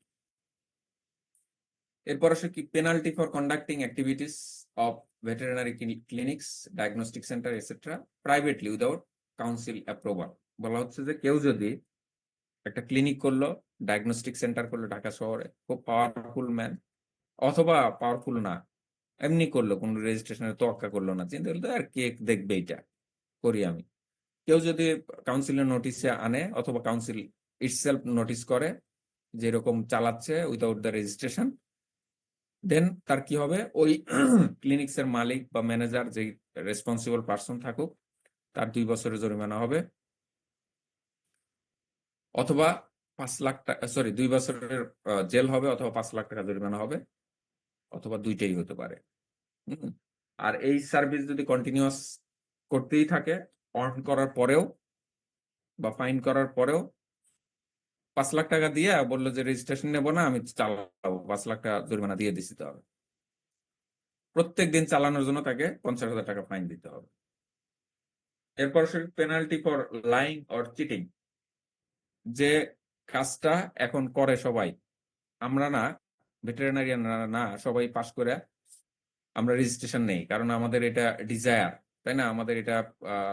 এরপর আসে কি, penalty for conducting activities of veterinary clinics, diagnostic centre etcetera privately without council approval. বলা হচ্ছে যে কেউ যদি একটা ক্লিনিক করলো, ডায়াগনস্টিক সেন্টার করলো ঢাকা শহরে, খুব পাওয়ারফুল ম্যান, অথবা পাওয়ারফুল না, এমনি করলো, কোন রেজিস্ট্রেশনের তোয়াক্কা করলো না, চিন্তা করলো আর কে দেখবে, এটা করি আমি। কেউ যদি কাউন্সিলের নোটিশে আনে, অথবা কাউন্সিল ইটসেলফ নোটিস করে যেরকম চালাচ্ছে উইদাউট দ্য রেজিস্ট্রেশন, দেন তার কি হবে, ওই ক্লিনিক্স এর মালিক বা ম্যানেজার, যে রেসপন্সিবল পার্সন থাকুক, তার 2 বছরের জরিমানা হবে, অথবা 5 লাখ টাকা, সরি 2 বছরের জেল হবে, অথবা 5 লাখ টাকা জরিমানা হবে, অথবা দুইটাই হতে পারে। আর এই সার্ভিস যদি কন্টিনিউয়াস করতেই থাকে, অন করার পরেও বা ফাইন করার পরেও, 5 লাখ টাকা দিয়ে বললো যে রেজিস্ট্রেশন নেবো না, আমি চালাবো, 5 লাখ টাকা জরিমানা দিয়ে দিতে হবে। প্রত্যেক দিন চালানোর জন্য তাকে 50,000 টাকা ফাইন দিতে হবে। এরপর penalty for lying or cheating. যে কাজটা এখন করে সবাই, আমরা না, ভেটেরিনারিয়ান না, সবাই পাশ করে আমরা রেজিস্ট্রেশন নেই, কারণ আমাদের এটা ডিজায়ার, তাই না, আমাদের এটা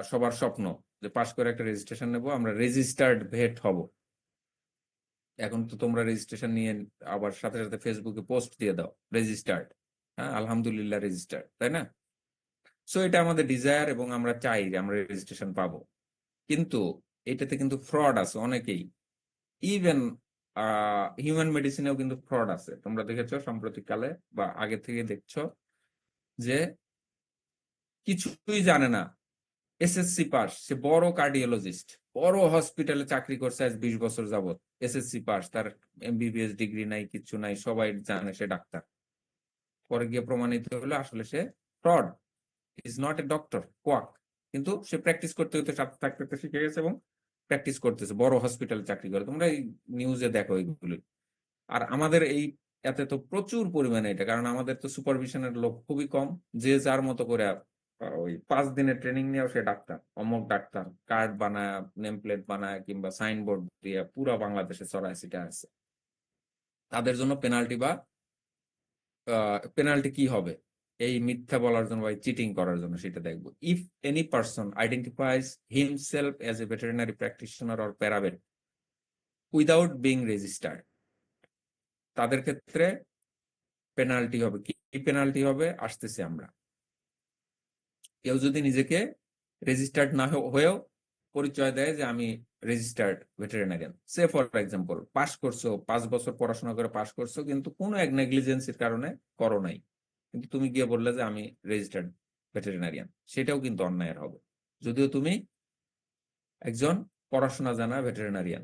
সবার স্বপ্ন যে পাশ করে একটা রেজিস্ট্রেশন নেব, আমরা রেজিস্টার্ড ভেট হব। এখন তো তোমরা রেজিস্ট্রেশন নিয়ে আবার সাথে সাথে ফেসবুকে পোস্ট দিয়ে দাও, রেজিস্টার্ড, হ্যাঁ আলহামদুলিল্লাহ রেজিস্টার্ড, তাই না? সো এটা আমাদের ডিজায়ার এবং আমরা চাই যে আমরা রেজিস্ট্রেশন পাবো, কিন্তু এটাতে কিন্তু ফ্রড আছে অনেকেই। ইভেন হিউম্যান মেডিসিনেও কিন্তু ফ্রড আছে, তোমরা দেখেছো সাম্প্রতিককালে বা আগে থেকে দেখছো, যে কিছুই জানে না, এসএসসি পাস, সে বড় কার্ডিওলজিস্ট, বড় হসপিটালে চাকরি করছে আজ 20 বছর যাবত, এসএসসি পাস, তার এমবিবিএস ডিগ্রি নাই, কিছু নাই, সবাই জানে সে ডাক্তার, পরে গিয়ে প্রমাণিত হলো আসলে সে fraud, is not a doctor, quack. কিন্তু সে প্র্যাকটিস করতে করতে সাথে থাকতে থাকতে শিখে গেছে এবং প্র্যাকটিস করতেছে, বড় হসপিটালে চাকরি করে, তোমরা এই নিউজে দেখো এইগুলি। আর আমাদের এই এতে তো প্রচুর পরিমাণে এটা, কারণ আমাদের তো সুপারভিশনের লোক খুবই কম, যে যার মতো করে ওই 5 দিনের ট্রেনিং নিয়েও সে ডাক্তার, অমুক ডাক্তার, কার্ড বানায়, নেম প্লেট বানায়, কিংবা সাইনবোর্ড দিয়ে পুরো বাংলাদেশে ছড়ায় ছিটা আছে। তাদের জন্য পেনাল্টি বা পেনাল্টি কি হবে, এই মিথ্যা বলার জন্য বা চিটিং করার জন্য, সেটা দেখবো। If any person identifies himself as a veterinary practitioner or প্যারাভেট without being registered, তাদের ক্ষেত্রে পেনাল্টি হবে। কি পেনাল্টি হবে আসতেছে আমরা। কেউ যদি নিজেকে রেজিস্টার্ড না হয়েও পরিচয় দেয় যে আমি registered veterinarian, say for example pass করছো, 5 বছর পড়াশোনা করে পাস করছো, কিন্তু কোনো এক নেগলিজেন্সির কারণে করো নাই, কিন্তু তুমি গিয়ে বললে যে আমি রেজিস্টার্ড ভেটেরিনারিয়ান, সেটাও কিন্তু অন্যায়ের হবে, যদিও তুমি একজন পড়াশোনা জানা ভেটেরিনারিয়ান।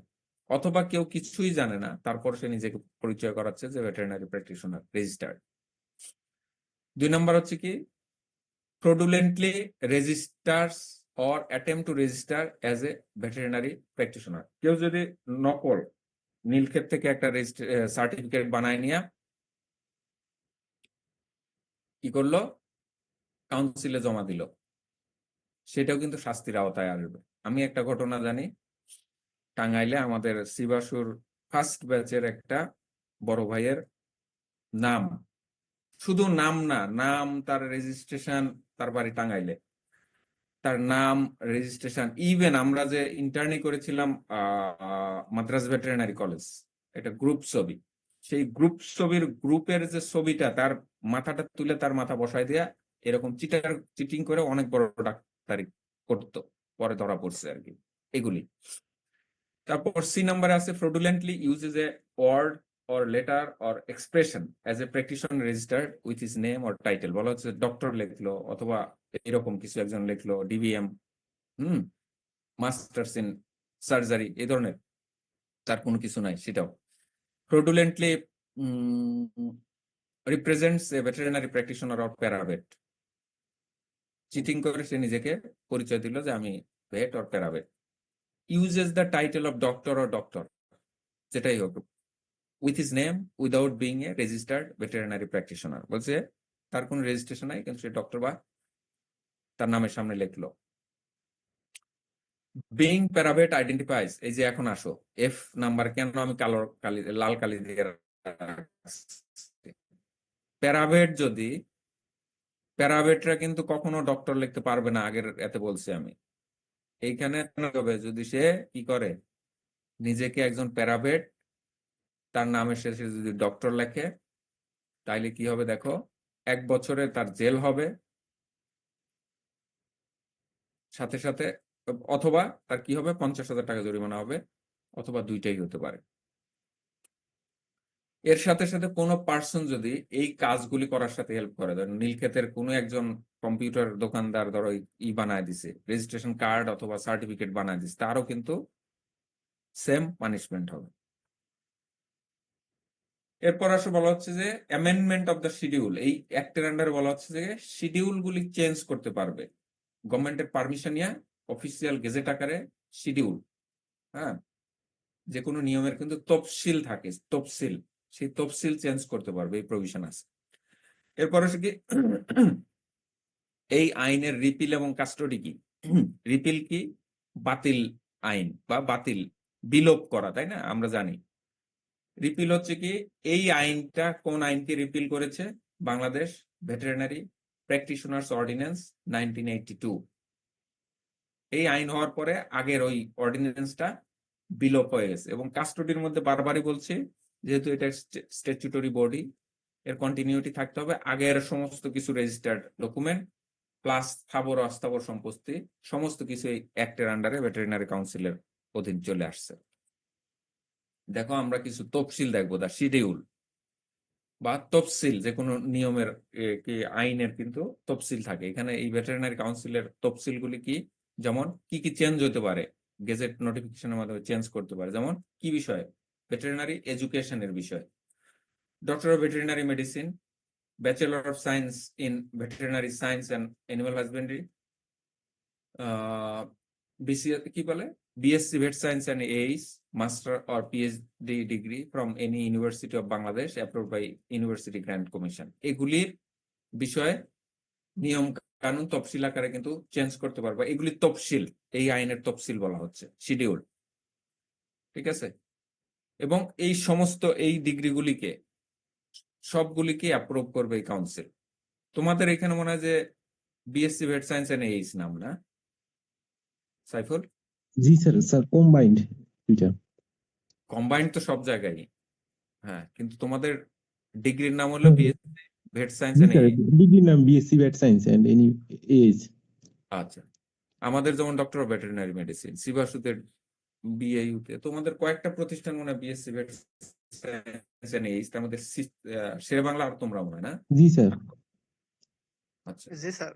অথবা কেউ কিছুই জানে না, তারপর সে নিজেকে পরিচয় করাচ্ছে যে ভেটেরিনারি প্র্যাকটিশনার রেজিস্টার্ড। 2 নম্বর হচ্ছে কি, fraudulently registers or attempt to register as a veterinary practitioner. কেউ যদি নকল নীলক্ষেত থেকে একটা সার্টিফিকেট বানায় নিয়ে কি করলো, কাউন্সিলে জমা দিল, সেটাও কিন্তু শাস্তির আওতায় আসবে। আমি একটা ঘটনা জানি, টাঙ্গাইলে আমাদের শিবাসুর ফার্স্ট ব্যাচের একটা বড় ভাইয়ের নাম, শুধু নাম না, নাম, তার রেজিস্ট্রেশন, তার বাড়ি টাঙ্গাইলে, তার নাম, রেজিস্ট্রেশন, ইভেন আমরা যে ইন্টার্নি করেছিলাম মাদ্রাজ ভেটেরিনারি কলেজ, এটা গ্রুপ ছবি, সেই গ্রুপ ছবির গ্রুপের যে ছবিটা, তার মাথাটা তুলে তার মাথা বসায় দেয়া, এরকম চিটিং করে অনেক বড় ডাক্তারি করতো, পরে ধরা পড়ছে আর কি এগুলি। তারপর সি নাম্বারে আছে fraudulently uses a word or letter or expression as a practitioner registered with his name or title। বলা হচ্ছে ডক্টর লিখলো অথবা এরকম কিছু একজন লিখলো ডিবিএম, মাস্টার্স ইন সার্জারি, এই ধরনের, তার কোনো কিছু নাই, সেটাও fraudulently represents a veterinary practitioner or paravet। Cheating করে সে নিজেকে পরিচয় দিল যে আমি vet or paravet. uses the title of doctor or doctor, যেটাই হোক, with his name without being a registered veterinary practitioner। বলছে তার কোনো রেজিস্ট্রেশন নাই, কিন্তু সে ডক্টর বা তার নামের সামনে লিখলো। being paravet identifies, এই যে এখন আসো এফ নাম্বার, কেন আমি কালো কালি লাল কালি দিয়ে প্যারাভেট, যদি প্যারাভেটরা কিন্তু কখনো ডক্টর লিখতে পারবে না, আগের এতে বলছি আমি। এইখানে হবে যদি সে কি করে, নিজেকে একজন প্যারাভেট, তার নামের শেষে যদি ডক্টর লেখে, তাইলে কি হবে দেখো, 1 বছরে তার জেল হবে, সাথে সাথে, অথবা তার কি হবে, 50,000 টাকা জরিমানা হবে, অথবা দুইটাই হতে পারে। এর সাথে সাথে কোনো পার্সন যদি এই কাজগুলি করার সাথে হেল্প করে, ধরেন নীলক্ষেতের কোনো একজন কম্পিউটার দোকানদার ধরো ই বানায় দিছে, রেজিস্ট্রেশন কার্ড অথবা সার্টিফিকেট বানায় দিছে, তারও কিন্তু সেম পানিশমেন্ট হবে। এরপর আসলে বলা হচ্ছে যে অ্যামেন্ডমেন্ট অফ দ্য শিডিউল, এই অ্যাক্টের আন্ডারে বলা হচ্ছে যে শিডিউল গুলি চেঞ্জ করতে পারবে গভর্নমেন্টের পারমিশন নিয়ে, অফিসিয়াল গেজেট আকারে শিডিউল, হ্যাঁ, যে কোনো নিয়মের কিন্তু তফসিল থাকে, তফসিল, সেই তফসিল চেঞ্জ করতে পারবে, এই প্রভিশন আছে। এরপর হচ্ছে কি, এই আইনের রিপিল এবং কাস্টডি কি। রিপিল কি, বাতিল আইন বা বাতিল, বিলোপ করা, তাই না, আমরা জানি। রিপিল হচ্ছে কি, এই আইনটা কোন আইনকে রিপিল করেছে, বাংলাদেশ ভেটেরিনারি প্র্যাকটিশনার্স অর্ডিন্যান্স 1982। এই আইন হওয়ার পরে আগের ওই অর্ডিন্যান্সটা বিলোপ হয়ে গেছে। এবং কাস্টডির মধ্যে বারবারই বলছে, যেহেতু এটা স্ট্যাচুটরি বডি, এর কন্টিনিউটি থাকতে হবে, আগের সমস্ত কিছু রেজিস্টার্ড ডকুমেন্ট প্লাস স্থাবর অস্থাবর সম্পত্তি সমস্ত কিছু এই অ্যাক্টের আন্ডারে ভেটেরিনারি কাউন্সিলের অধীন চলে আসছে। দেখো আমরা কিছু তফসিল দেখবো, দা শিডিউল বা তফসিল, যে কোনো নিয়মের কি আইনের কিন্তু তফসিল থাকে, এখানে এই ভেটেরিনারি কাউন্সিলের তফসিলগুলি কি, যেমন কি কি চেঞ্জ হতে পারে, গেজেট নোটিফিকেশনের মাধ্যমে চেঞ্জ করতে পারে, যেমন কি বিষয়ে, ভেটেরিনারি এডুকেশনের বিষয়, doctor of veterinary medicine, bachelor of science in veterinary science and animal husbandry, BCS কি বলে, BSc vet science and H, master or PhD degree from any university of Bangladesh approved by university grant commission, এগুলির বিষয়ে নিয়ম কানুন তফসিল আকারে কিন্তু চেঞ্জ করতে পারবো, এগুলি তফসিল, এই আইনের তফসিল বলা হচ্ছে শিডিউল, ঠিক আছে। এবং এই সমস্ত এই ডিগ্রিগুলিকে সবগুলিকে অ্যাপ্রুভ করবে এই কাউন্সিল। তোমাদের এখানে মনে হয় যে BSc vet science and H নাম না, সাইফুল? জি স্যার, স্যার কম্বাইন্ড দুইটা। কম্বাইন্ড তো সব জায়গায়, হ্যাঁ, কিন্তু তোমাদের ডিগ্রির নাম হলো BSc ভেট সায়েন্স জি অ্যান্ড স্যার, এইচ। ডিগ্রি নাম বিএসসি ভেট সায়েন্স এন্ড এনি এজ। আচ্ছা, আমাদের যেমন ডক্টর অফ ভেটেরিনারি মেডিসিন শিবাশুদের BAU-তে, তোমাদের কয়েকটা প্রতিষ্ঠান মনে হয় BSc vet science and H, তার মধ্যে শেরে বাংলা আর তোমরা মনে হয় না? জি স্যার। আচ্ছা, জি স্যার।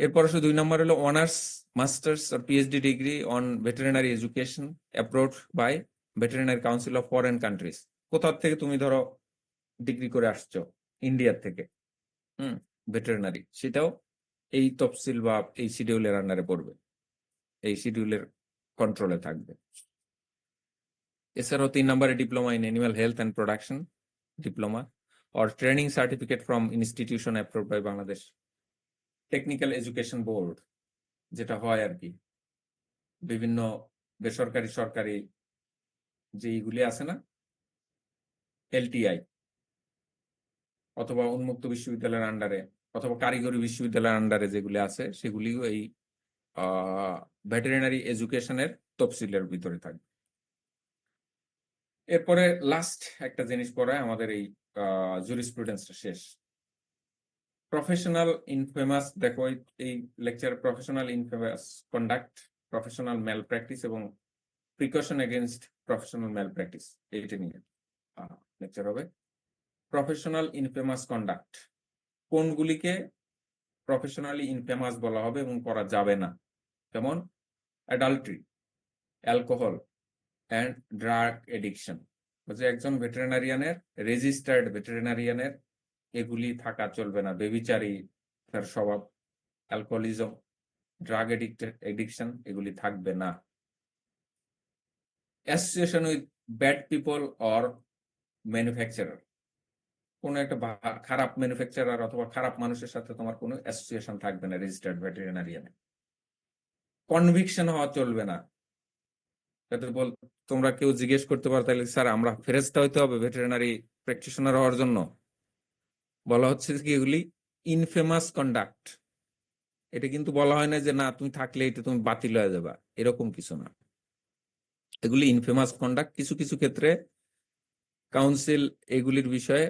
এরপর 2 নম্বর হলো অনার্স, মাস্টার্স আর PhD degree on veterinary education approved by veterinary council of foreign countries. কোথা থেকে তুমি ধরো ডিগ্রি করে আসছো, ইন্ডিয়ার থেকে, ভেটেরিনারি, সেটাও এই তফসিল বা এই শিডিউলের আন্ডারে পড়বে, এই শিডিউলের কন্ট্রোলে থাকবে। এছাড়াও 3 নম্বরে diploma in animal health and production diploma or training certificate from institution approved by Bangladesh technical education board, যেটা হয় আর কি বিভিন্ন বেসরকারি সরকারি যেইগুলি আছে না, এলটিআই অথবা উন্মুক্ত বিশ্ববিদ্যালয়ের আন্ডারে অথবা কারিগরি বিশ্ববিদ্যালয়ের আন্ডারে যেগুলি আছে সেগুলিও এই ভেটেরিনারি এডুকেশনের তফসিলের ভিতরে থাকবে। এরপরে লাস্ট একটা জিনিস পড়ায় আমাদের এই জুরিসপ্রুডেন্সটা শেষ। প্রফেশনাল ইনফেমাস, দেখো এই lecture professional infamous conduct, professional malpractice এবং precaution against professional malpractice, এইটা নিয়ে লেকচার হবে। প্রফেশনাল ইনফেমাস কন্ডাক্ট, কোনগুলিকে প্রফেশনালি ইনফেমাস বলা হবে এবং করা যাবে না, যেমন adultery, alcohol and drug addiction. যে একজন ভেটেরিনারিয়ানের, রেজিস্টার্ড ভেটেরিনারিয়ানের এগুলি থাকা চলবে না। বেবিচারি তার স্বভাব, অ্যালকোহলিজম, ড্রাগ এডিকশন এগুলি থাকবে না। Association with bad people or manufacturer, কোনো একটা খারাপ ম্যানুফ্যাকচারার অথবা খারাপ মানুষের সাথে তোমার কোনো অ্যাসোসিয়েশন থাকবে না রেজিস্টার্ড ভেটেরিনারিয়ানে। কনভিকশন হওয়া চলবে না। তোমরা কেউ জিজ্ঞেস করতে পারো তাহলে স্যার আমরা ফেরেস্তা হইতে হবে ভেটেরিনারি প্র্যাকটিশনার হওয়ার জন্য? বলা হচ্ছে কি এগুলি ইনফেমাস কন্ডাক্ট। এটা কিন্তু বলা হয় না যে না তুমি থাকলে এটা তুমি বাতিল হয়ে যাবা, এরকম কিছু না। এগুলি ইনফেমাস কন্ডাক্ট। কিছু কিছু ক্ষেত্রে কাউন্সিল এগুলির বিষয়ে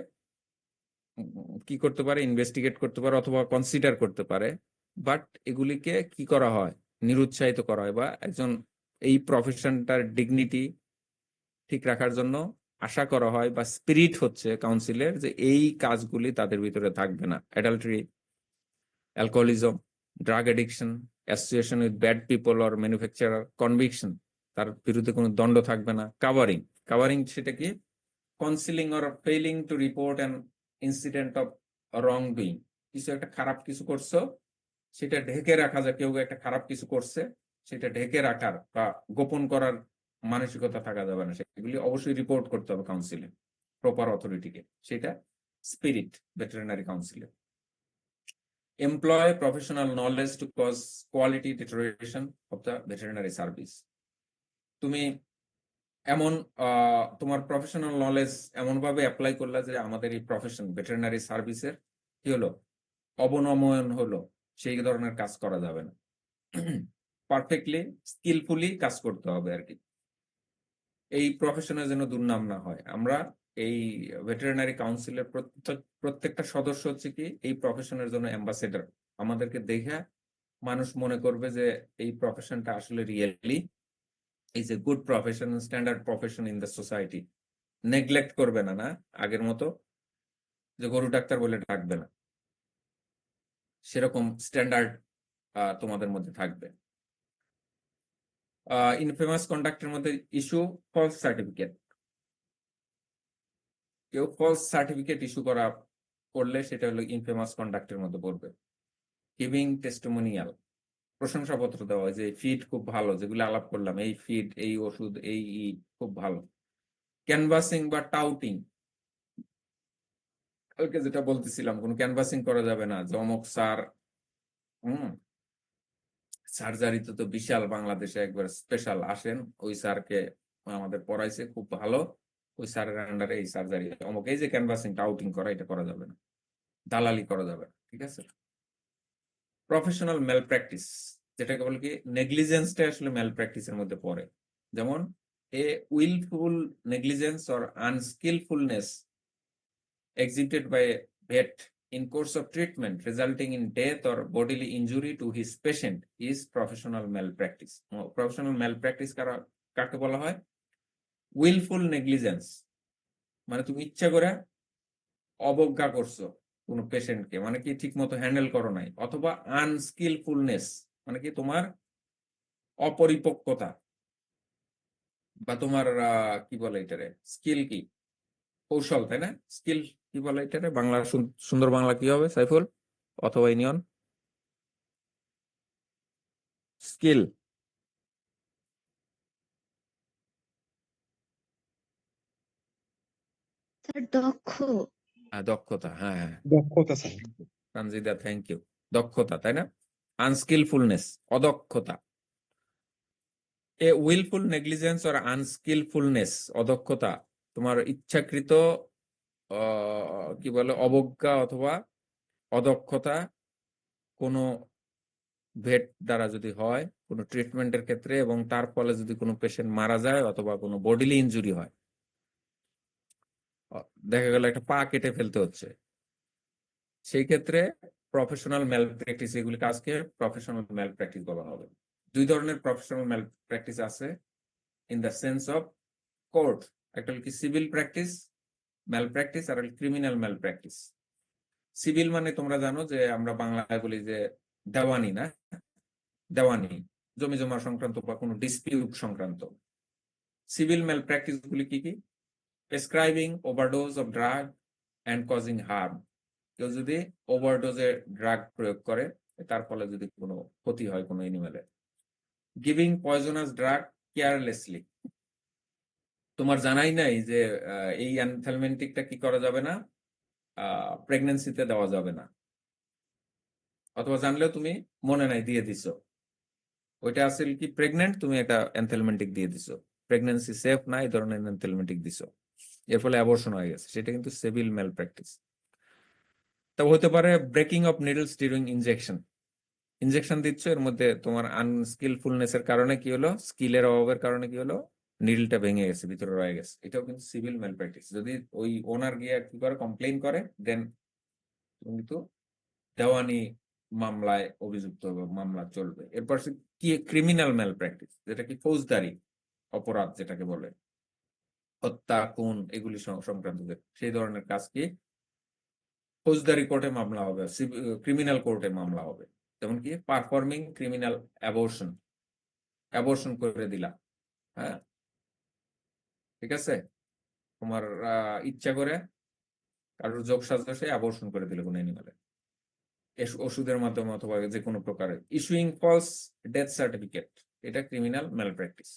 কি করতে পারে, ইনভেস্টিগেট করতে পারে অথবা কনসিডার করতে পারে, বাট এগুলিকে কি করা হয়, নিরুৎসাহিত করা হয়, বা একজন এই প্রফেশনটার ডিগনিটি ঠিক রাখার জন্য আশা করা হয়, বা স্পিরিট হচ্ছে কাউন্সিলের যে এই কাজগুলি তাদের ভিতরে থাকবে না। Adultery, alcoholism, drug addiction, association with bad people or manufacturer, conviction, তার বিরুদ্ধে কোনো দণ্ড থাকবে না। কাভারিং, কাভারিং সেটা কি, concealing or failing to report an incident of wrongdoing, কিছু একটা খারাপ কিছু করছো সেটা ঢেকে রাখা যায়, কেউ একটা খারাপ কিছু করছে সেটা ঢেকে রাখার বা গোপন করার মানসিকতা থাকা যাবে না, সেগুলি অবশ্যই রিপোর্ট করতে হবে কাউন্সিলে, প্রপার অথরিটিকে। সেটা স্পিরিট ভেটেরিনারি কাউন্সিলে। Employ professional knowledge to cause quality deterioration of the veterinary service, তুমি এমন তোমার প্রফেশনাল নলেজ এমন ভাবে অ্যাপ্লাই করলা যে আমাদের এই প্রফেশন ভেটেরিনারি সার্ভিসের কি হলো, অবনমন হলো, সেই ধরনের কাজ করা যাবে না। পারফেক্টলি স্কিলফুলি কাজ করতে হবে আর কি, এই প্রফেশনের যেন দুর্নাম না হয়। আমরা এই ভেটেরিনারি কাউন্সিলের প্রত্যেকটা সদস্য হচ্ছে কি এই প্রফেশনের জন্য অ্যাম্বাসেডর। আমাদেরকে দেখে মানুষ মনে করবে যে এই প্রফেশনটা আসলে really is a good profession, standard profession in the society. Neglect করবে না, না আগের মতো যে গরু ডাক্তার বলে ডাকবে না, সেরকম স্ট্যান্ডার্ড তোমাদের মধ্যে থাকবে। ইনফেমাস কন্ডাক্টের মধ্যে ইস্যু ফলস সার্টিফিকেট, কেউ ফলস সার্টিফিকেট ইস্যু করলে সেটা হলো ইনফেমাস কন্ডাক্টের মধ্যে পড়বে। গিভিং টেস্টিমোনিয়াল, প্রশংসাপত্র দেওয়া হয় যে ফিড খুব ভালো, যেগুলো আলাপ করলাম, এই ফিড, এই ওষুধ, এই খুব ভালো। ক্যানভাসিং বা টাউটিং, কালকে যেটা বলতেছিলাম, কোনো ক্যানভাসিং করা যাবে না, জমক স্যার সার্জারিতে তো বিশাল, বাংলাদেশে একবার স্পেশাল আসেন, ওই স্যারকে আমাদের পড়াইছে খুব ভালো, ওই স্যারের আন্ডারে এই সার্জারি অমুক, এই যে ক্যানভাসিং টাউটিং করা, এটা করা যাবে না, দালালি করা যাবে না, ঠিক আছে। প্রফেশনাল ম্যাল প্র্যাকটিস, যেটাকে বলে কি নেগলিজেন্সটা আসলে ম্যাল প্র্যাকটিসের মধ্যে পড়ে, যেমন a wilful negligence or unskilfulness exhibited by a vet in course of treatment resulting in death or bodily injury to his patient is professional malpractice. Professional malpractice কাকে বলা হয়, উইলফুল নেগলিজেন্স, মানে তুমি ইচ্ছা করে অবজ্ঞা করছো কোন পেশেন্টকে, মানে কি ঠিক মতো হ্যান্ডেল করো নাই, অথবা আনস্কিলফুলনেস মানে কি তোমার অপরিপক্কতা, বা তোমার কি বলে এটারে, স্কিল কি, কৌশল, তাই না? স্কিল কি বলে এটারে বাংলা, সুন্দর বাংলা কি হবে সাইফুল অথবা ইউনিয়ন? স্কিল, স্যার দক্ষ। দক্ষতা, হ্যাঁ হ্যাঁ, দক্ষতা স্যার। তানজিদা, thank you. দক্ষতা, তাই না? আনস্কিলফুলনেস, অদক্ষতা। এ উইলফুল নেগলিজেন্স অর আনস্কিলফুলনেস, অদক্ষতা, তোমার ইচ্ছাকৃত কি বলে অবজ্ঞা অথবা অদক্ষতা কোনো ভেট দ্বারা যদি হয় কোনো ট্রিটমেন্টের ক্ষেত্রে, এবং তার ফলে যদি কোনো পেশেন্ট মারা যায় অথবা কোনো বডিলি ইনজুরি হয়, দেখা গেল একটা পা কেটে ফেলতে হচ্ছে, সেই ক্ষেত্রে প্রফেশনাল ম্যাল প্র্যাকটিস, এগুলি কাজকে প্রফেশনাল ম্যাল প্র্যাকটিস বলা হবে। দুই ধরনের প্রফেশনাল ম্যাল প্র্যাকটিস আছে in the sense of court. একটা হল কি সিভিল প্র্যাকটিস ম্যাল প্র্যাকটিস, আর ক্রিমিনাল ম্যাল প্র্যাকটিস। সিভিল মানে তোমরা জানো যে আমরা বাংলায় বলি যে দেওয়ানি, না? দেওয়ানি, জমি জমা সংক্রান্ত বা কোনো ডিসপিউট সংক্রান্ত। সিভিল ম্যাল প্র্যাকটিস গুলি কি কি? Prescribing overdose of drug and causing harm. কেউ যদি ওভারডোজে ড্রাগ প্রয়োগ করে, তার ফলে যদি কোনো ক্ষতি হয় কোনো এনিমেলের। গিভিং পয়জনাস ড্রাগ কেয়ারলেসলি, তোমার জানাই নাই যে এই অ্যানথেলমেন্টিকটা কি করা যাবে না, প্রেগন্যান্সিতে দেওয়া যাবে না, অথবা জানলেও তুমি মনে নাই দিয়ে দিছো, ওইটা আসলে কি প্রেগনেন্ট, তুমি একটা অ্যানথেলমেন্টিক দিয়ে দিছো, প্রেগন্যান্সি সেফ না, এই ধরনের অ্যানথেলমেন্টিক দিছো, এর ফলে অ্যাবর্শন হয়ে গেছে, সেটা কিন্তু সিভিল ম্যাল প্র্যাকটিস। তা হতে পারে breaking of needles during injection, injection দিচ্ছ, এর মধ্যে তোমার আনস্কিলফুলনেস এর কারণে কি হলো, স্কিলের অভাবের কারণে কি হলো, নিডলটা ভেঙে গেছে, ভিতরে রয়ে গেছে, এটাও কিন্তু সিভিল ম্যাল প্র্যাকটিস। যদি ওই ওনার গিয়ে কি করে কমপ্লেইন করে, দেন কিন্তু দেওয়ানি মামলায় অভিযুক্ত হবে, মামলা চলবে। এরপর কি ক্রিমিনাল ম্যাল প্র্যাকটিস, যেটা কি ফৌজদারি অপরাধ যেটাকে বলে, হত্যা, খুন, এগুলি সংক্রান্ত সেই ধরনের কাজ কি ফৌজদারি কোর্টে মামলা হবে, ক্রিমিনাল কোর্টে মামলা হবে। যেমন কি পারফর্মিং ক্রিমিনাল অ্যাবর্শন, অ্যাবর্শন করে দিলা, হ্যাঁ ঠিক আছে, তোমার ইচ্ছা করে কারোর যোগ সাজসে অ্যাবর্শন করে দিলে কোনো এনিমেলে, ওষুধের মাধ্যমে অথবা যে কোনো প্রকারে। ইস্যুইং ফলস ডেথ সার্টিফিকেট, এটা ক্রিমিনাল ম্যাল প্র্যাকটিস।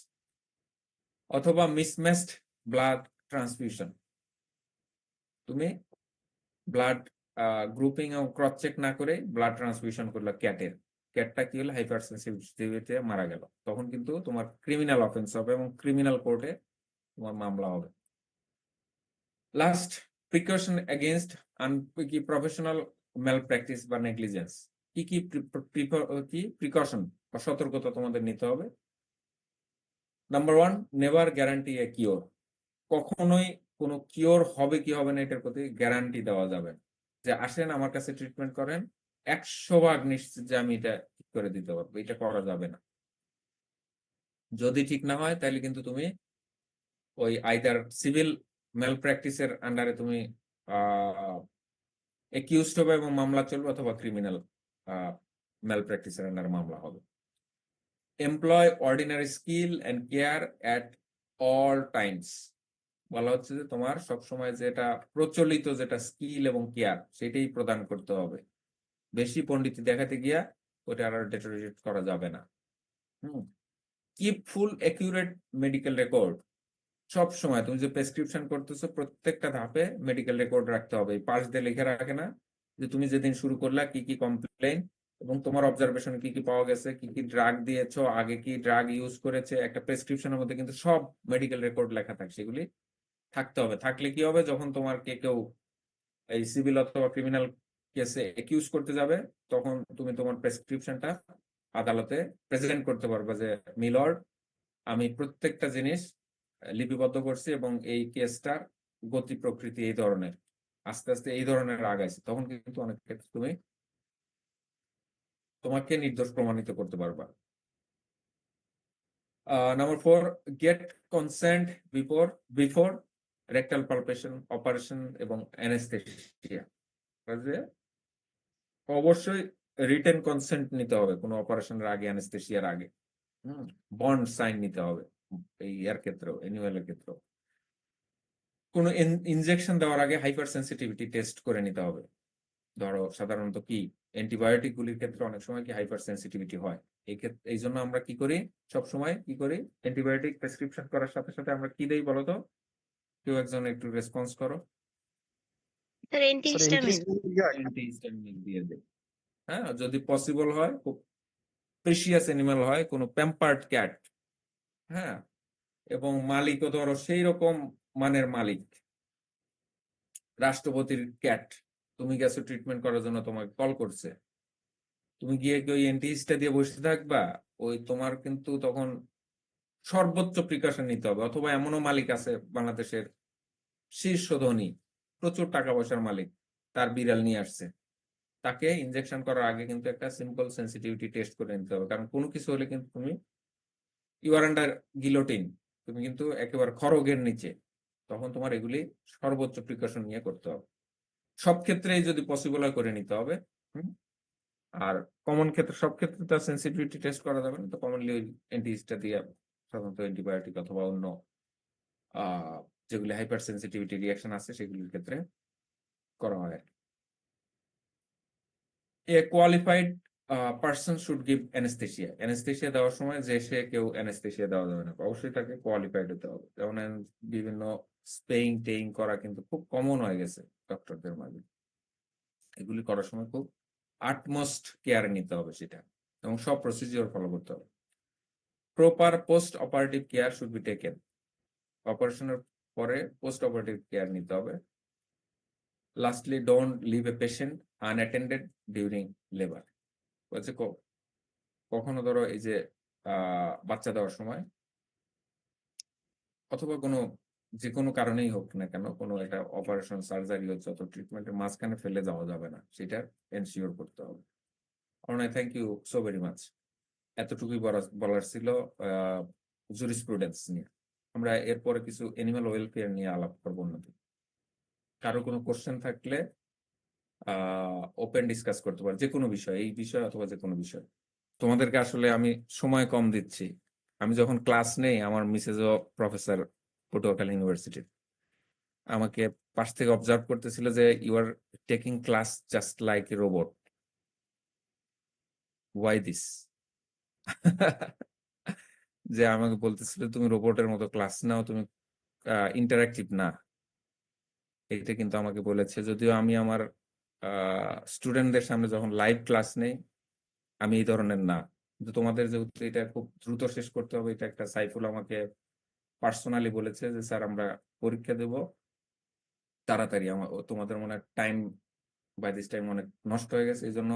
অথবা মিসম্যাচড ব্লাড ট্রান্সফিউশন, তুমি ব্লাড গ্রুপিং এবং ক্রস চেক না করে ব্লাড ট্রান্সফিউশন করলো ক্যাটের, ক্যাটটা কি হলো হাইপার সেন্সিটিভিটিতে মারা গেল, তখন কিন্তু তোমার ক্রিমিনাল অফেন্স হবে এবং ক্রিমিনাল কোর্টে তোমার মামলা হবে। লাস্ট, প্রিকশন এগেইনস্ট কি প্রফেশনাল ম্যাল প্র্যাকটিস বা নেগলিজেন্স, কি কি প্রিকশন বা সতর্কতা তোমাদের নিতে হবে। নাম্বার 1, নেভার গ্যারান্টি এ কিওর, কখনোই কোনো কিওর হবে কি হবে না এটার প্রতি গ্যারান্টি দেওয়া যাবে না। যে আসেন আমার কাছে ট্রিটমেন্ট করেন, 100% নিশ্চিত যে আমি এটা ঠিক করে দিতে পারবো, এটা করা যাবে না। যদি ঠিক না হয় তাহলে কিন্তু তুমি ওই আইদার সিভিল ম্যাল প্র্যাকটিসের আন্ডারে তুমি একিউজড হবে এবং মামলা চলবে, অথবা ক্রিমিনাল ম্যাল প্র্যাকটিসের আন্ডারে মামলা হবে। Employ ordinary skill and care at all times, বলা হচ্ছে যে তোমার সবসময় যেটা প্রচলিত যেটা স্কিল এবং কেয়ার সেটাই প্রদান করতে হবে, বেশি পণ্ডিতি দেখাতে গিয়া ওটা আর ডেটোরিয়েট করা যাবে না। কিপ ফুল অ্যাকিউরেট মেডিকেল রেকর্ড, সব সময় তুমি যে প্রেসক্রিপশন করতেছো প্রত্যেকটা ধাপে মেডিকেল রেকর্ড রাখতে হবে। পাশ দিয়ে লিখে রাখে না যে তুমি যেদিন শুরু করলা কি কি কমপ্লেইন এবং তোমার অবজারভেশন কি কি পাওয়া গেছে, কি কি ড্রাগ দিয়েছো, আগে কি ড্রাগ ইউজ করেছে, একটা প্রেসক্রিপশনের মধ্যে কিন্তু সব মেডিকেল রেকর্ড লেখা থাকে, সেগুলি থাকতে হবে। থাকলে কি হবে, যখন তোমার কেউ এই সিভিল অথবা ক্রিমিনাল কেসে একিউজ করতে যাবে, তখন তুমি তোমার প্রেসক্রিপশনটা আদালতে প্রেজেন্ট করতে পারবে যে মিলর্ড, আমি প্রত্যেকটা জিনিস লিপিবদ্ধ করছি এবং এই কেসটার গতি প্রকৃতি এই ধরনের, আস্তে আস্তে এই ধরনের আগাইছে, তখন কিন্তু অনেক ক্ষেত্রে তুমি তোমাকে নির্দোষ প্রমাণিত করতে পারবা। Number 4, get consent before rectal palpation operation এবং অ্যানেস্থেসিয়া, অবশ্যই রিটেন কনসেন্ট নিতে হবে কোনো অপারেশনের আগে, অ্যানেস্থেসিয়ার আগে। বন্ড সাইন নিতে হবে এই এর ক্ষেত্রেও, অ্যানুয়ালের ক্ষেত্রেও। কোনো ইনজেকশন দেওয়ার আগে হাইপার সেন্সিটিভিটি টেস্ট করে নিতে হবে। ধরো সাধারণত কি অ্যান্টিবায়োটিক গুলির ক্ষেত্রে অনেক সময় কি হাইপার সেন্সিটিভিটি হয়। এই জন্য আমরা কি করি, সব সময় কি করি, অ্যান্টিবায়োটিক প্রেসক্রিপশন করার সাথে সাথে আমরা কি দেই বলতো? কেউ একজন একটু রেসপন্স করো। Sir antihistamine. অ্যান্টিহিস্টামিন দিয়ে দেই। হ্যাঁ, যদি পসিবল হয়, খুব প্রেশিয়াস অ্যানিমাল হয়, কোনো প্যাম্পার্ড ক্যাট, হ্যাঁ, এবং মালিকও ধরো সেই রকম মানের মালিক, রাষ্ট্রপতির ক্যাট, তুমি গেছো ট্রিটমেন্ট করার জন্য, তোমাকে কল করছে, তুমি গিয়ে কি ওই অ্যান্টিহিস্টা দিয়ে বসে থাকবা? ওই তোমার কিন্তু তখন সর্বোচ্চ প্রিকশন নিতে হবে। অথবা এমনও মালিক আছে বাংলাদেশের শীর্ষ ধনী, প্রচুর টাকা পয়সার মালিক, তার বিড়াল নিয়ে আসছে, তাকে ইনজেকশন করার আগে কিন্তু একটা সিম্পল সেন্সিটিভিটি টেস্ট করে নিতে হবে। কারণ কোনো কিছু হলে কিন্তু তুমি ইউ আর আন্ডার গিলোটিন, তুমি কিন্তু একেবারে খড়গের নিচে, তখন তোমার এগুলি সর্বোচ্চ প্রিকশন নিয়ে করতে হবে। সব ক্ষেত্রেই যদি পসিবল হয় করে নিতে হবে। আর কমন ক্ষেত্রে, সব ক্ষেত্রে তো সেন্সিটিভিটি টেস্ট করা যাবে না, তো কমনলি ওই অ্যান্টিহিস্টা দিয়ে সাধারণত অ্যান্টিবায়োটিক অথবা অন্য যেগুলি হাইপার সেন্সিটিভিটি রিয়াকশন আছে সেগুলির ক্ষেত্রে করা হয়। এ qualified person should give anaesthesia. Anaesthesia দেওয়ার সময় যে সে কেউ অ্যানেস্থেসিয়া দেওয়া যাবে না, অবশ্যই তাকে কোয়ালিফাইড হতে হবে। যেমন বিভিন্ন স্পেইং টেইং করা কিন্তু খুব কমন হয়ে গেছে ডক্টরদের মাঝে। এগুলি করার সময় খুব আটমোস্ট কেয়ার নিতে হবে সেটা, এবং সব প্রসিজিওর ফলো করতে হবে। Proper post operative care should be taken. অপারেশনের পরে পোস্ট অপারেটিভ কেয়ার নিতে হবে। Lastly, don't leave a patient unattended during labour. বলছে কখনো ধরো এই যে বাচ্চা দেওয়ার সময় অথবা কোনো যে কোনো কারণেই হোক না কেন, কোনো একটা অপারেশন সার্জারি হচ্ছে, অত ট্রিটমেন্টের মাঝখানে ফেলে যাওয়া যাবে না, সেটা এনশিওর করতে হবে। অনয়, thank you so very much. এতটুকুই বলার ছিল জুরিসপ্রুডেন্স নিয়ে। আমরা এরপরে কিছু অ্যানিমাল ওয়েলফেয়ার নিয়ে আলাপ করবো অন্যদিন। কারো কোনো কোশ্চেন থাকলে ওপেন ডিসকাস করতে পারো, যে কোনো বিষয়, এই বিষয় অথবা যে কোনো বিষয়। তোমাদেরকে আসলে আমি সময় কম দিচ্ছি। আমি যখন ক্লাস নেই, আমার মিসেসও প্রফেসর পটুয়াখালী ইউনিভার্সিটির, আমাকে পাশ থেকে অবজার্ভ করতেছিল যে you are taking class just like a robot, why this? যে আমাকে বলতেছিল তুমি রোবটের মতো ক্লাস নাও, তুমি ইন্টারাক্টিভ না। এটা কিন্তু আমাকে বলেছে, যদিও আমি আমার স্টুডেন্টদের সামনে যখন লাইভ ক্লাস নেই আমি এই ধরনের না। কিন্তু তোমাদের যেহেতু এটা খুব দ্রুত শেষ করতে হবে, এটা একটা সাইফুল আমাকে পার্সোনালি বলেছে যে স্যার আমরা পরীক্ষা দেব তাড়াতাড়ি, তোমাদের মনে টাইম বাই দিস টাইম অনেক নষ্ট হয়ে গেছে, এই জন্য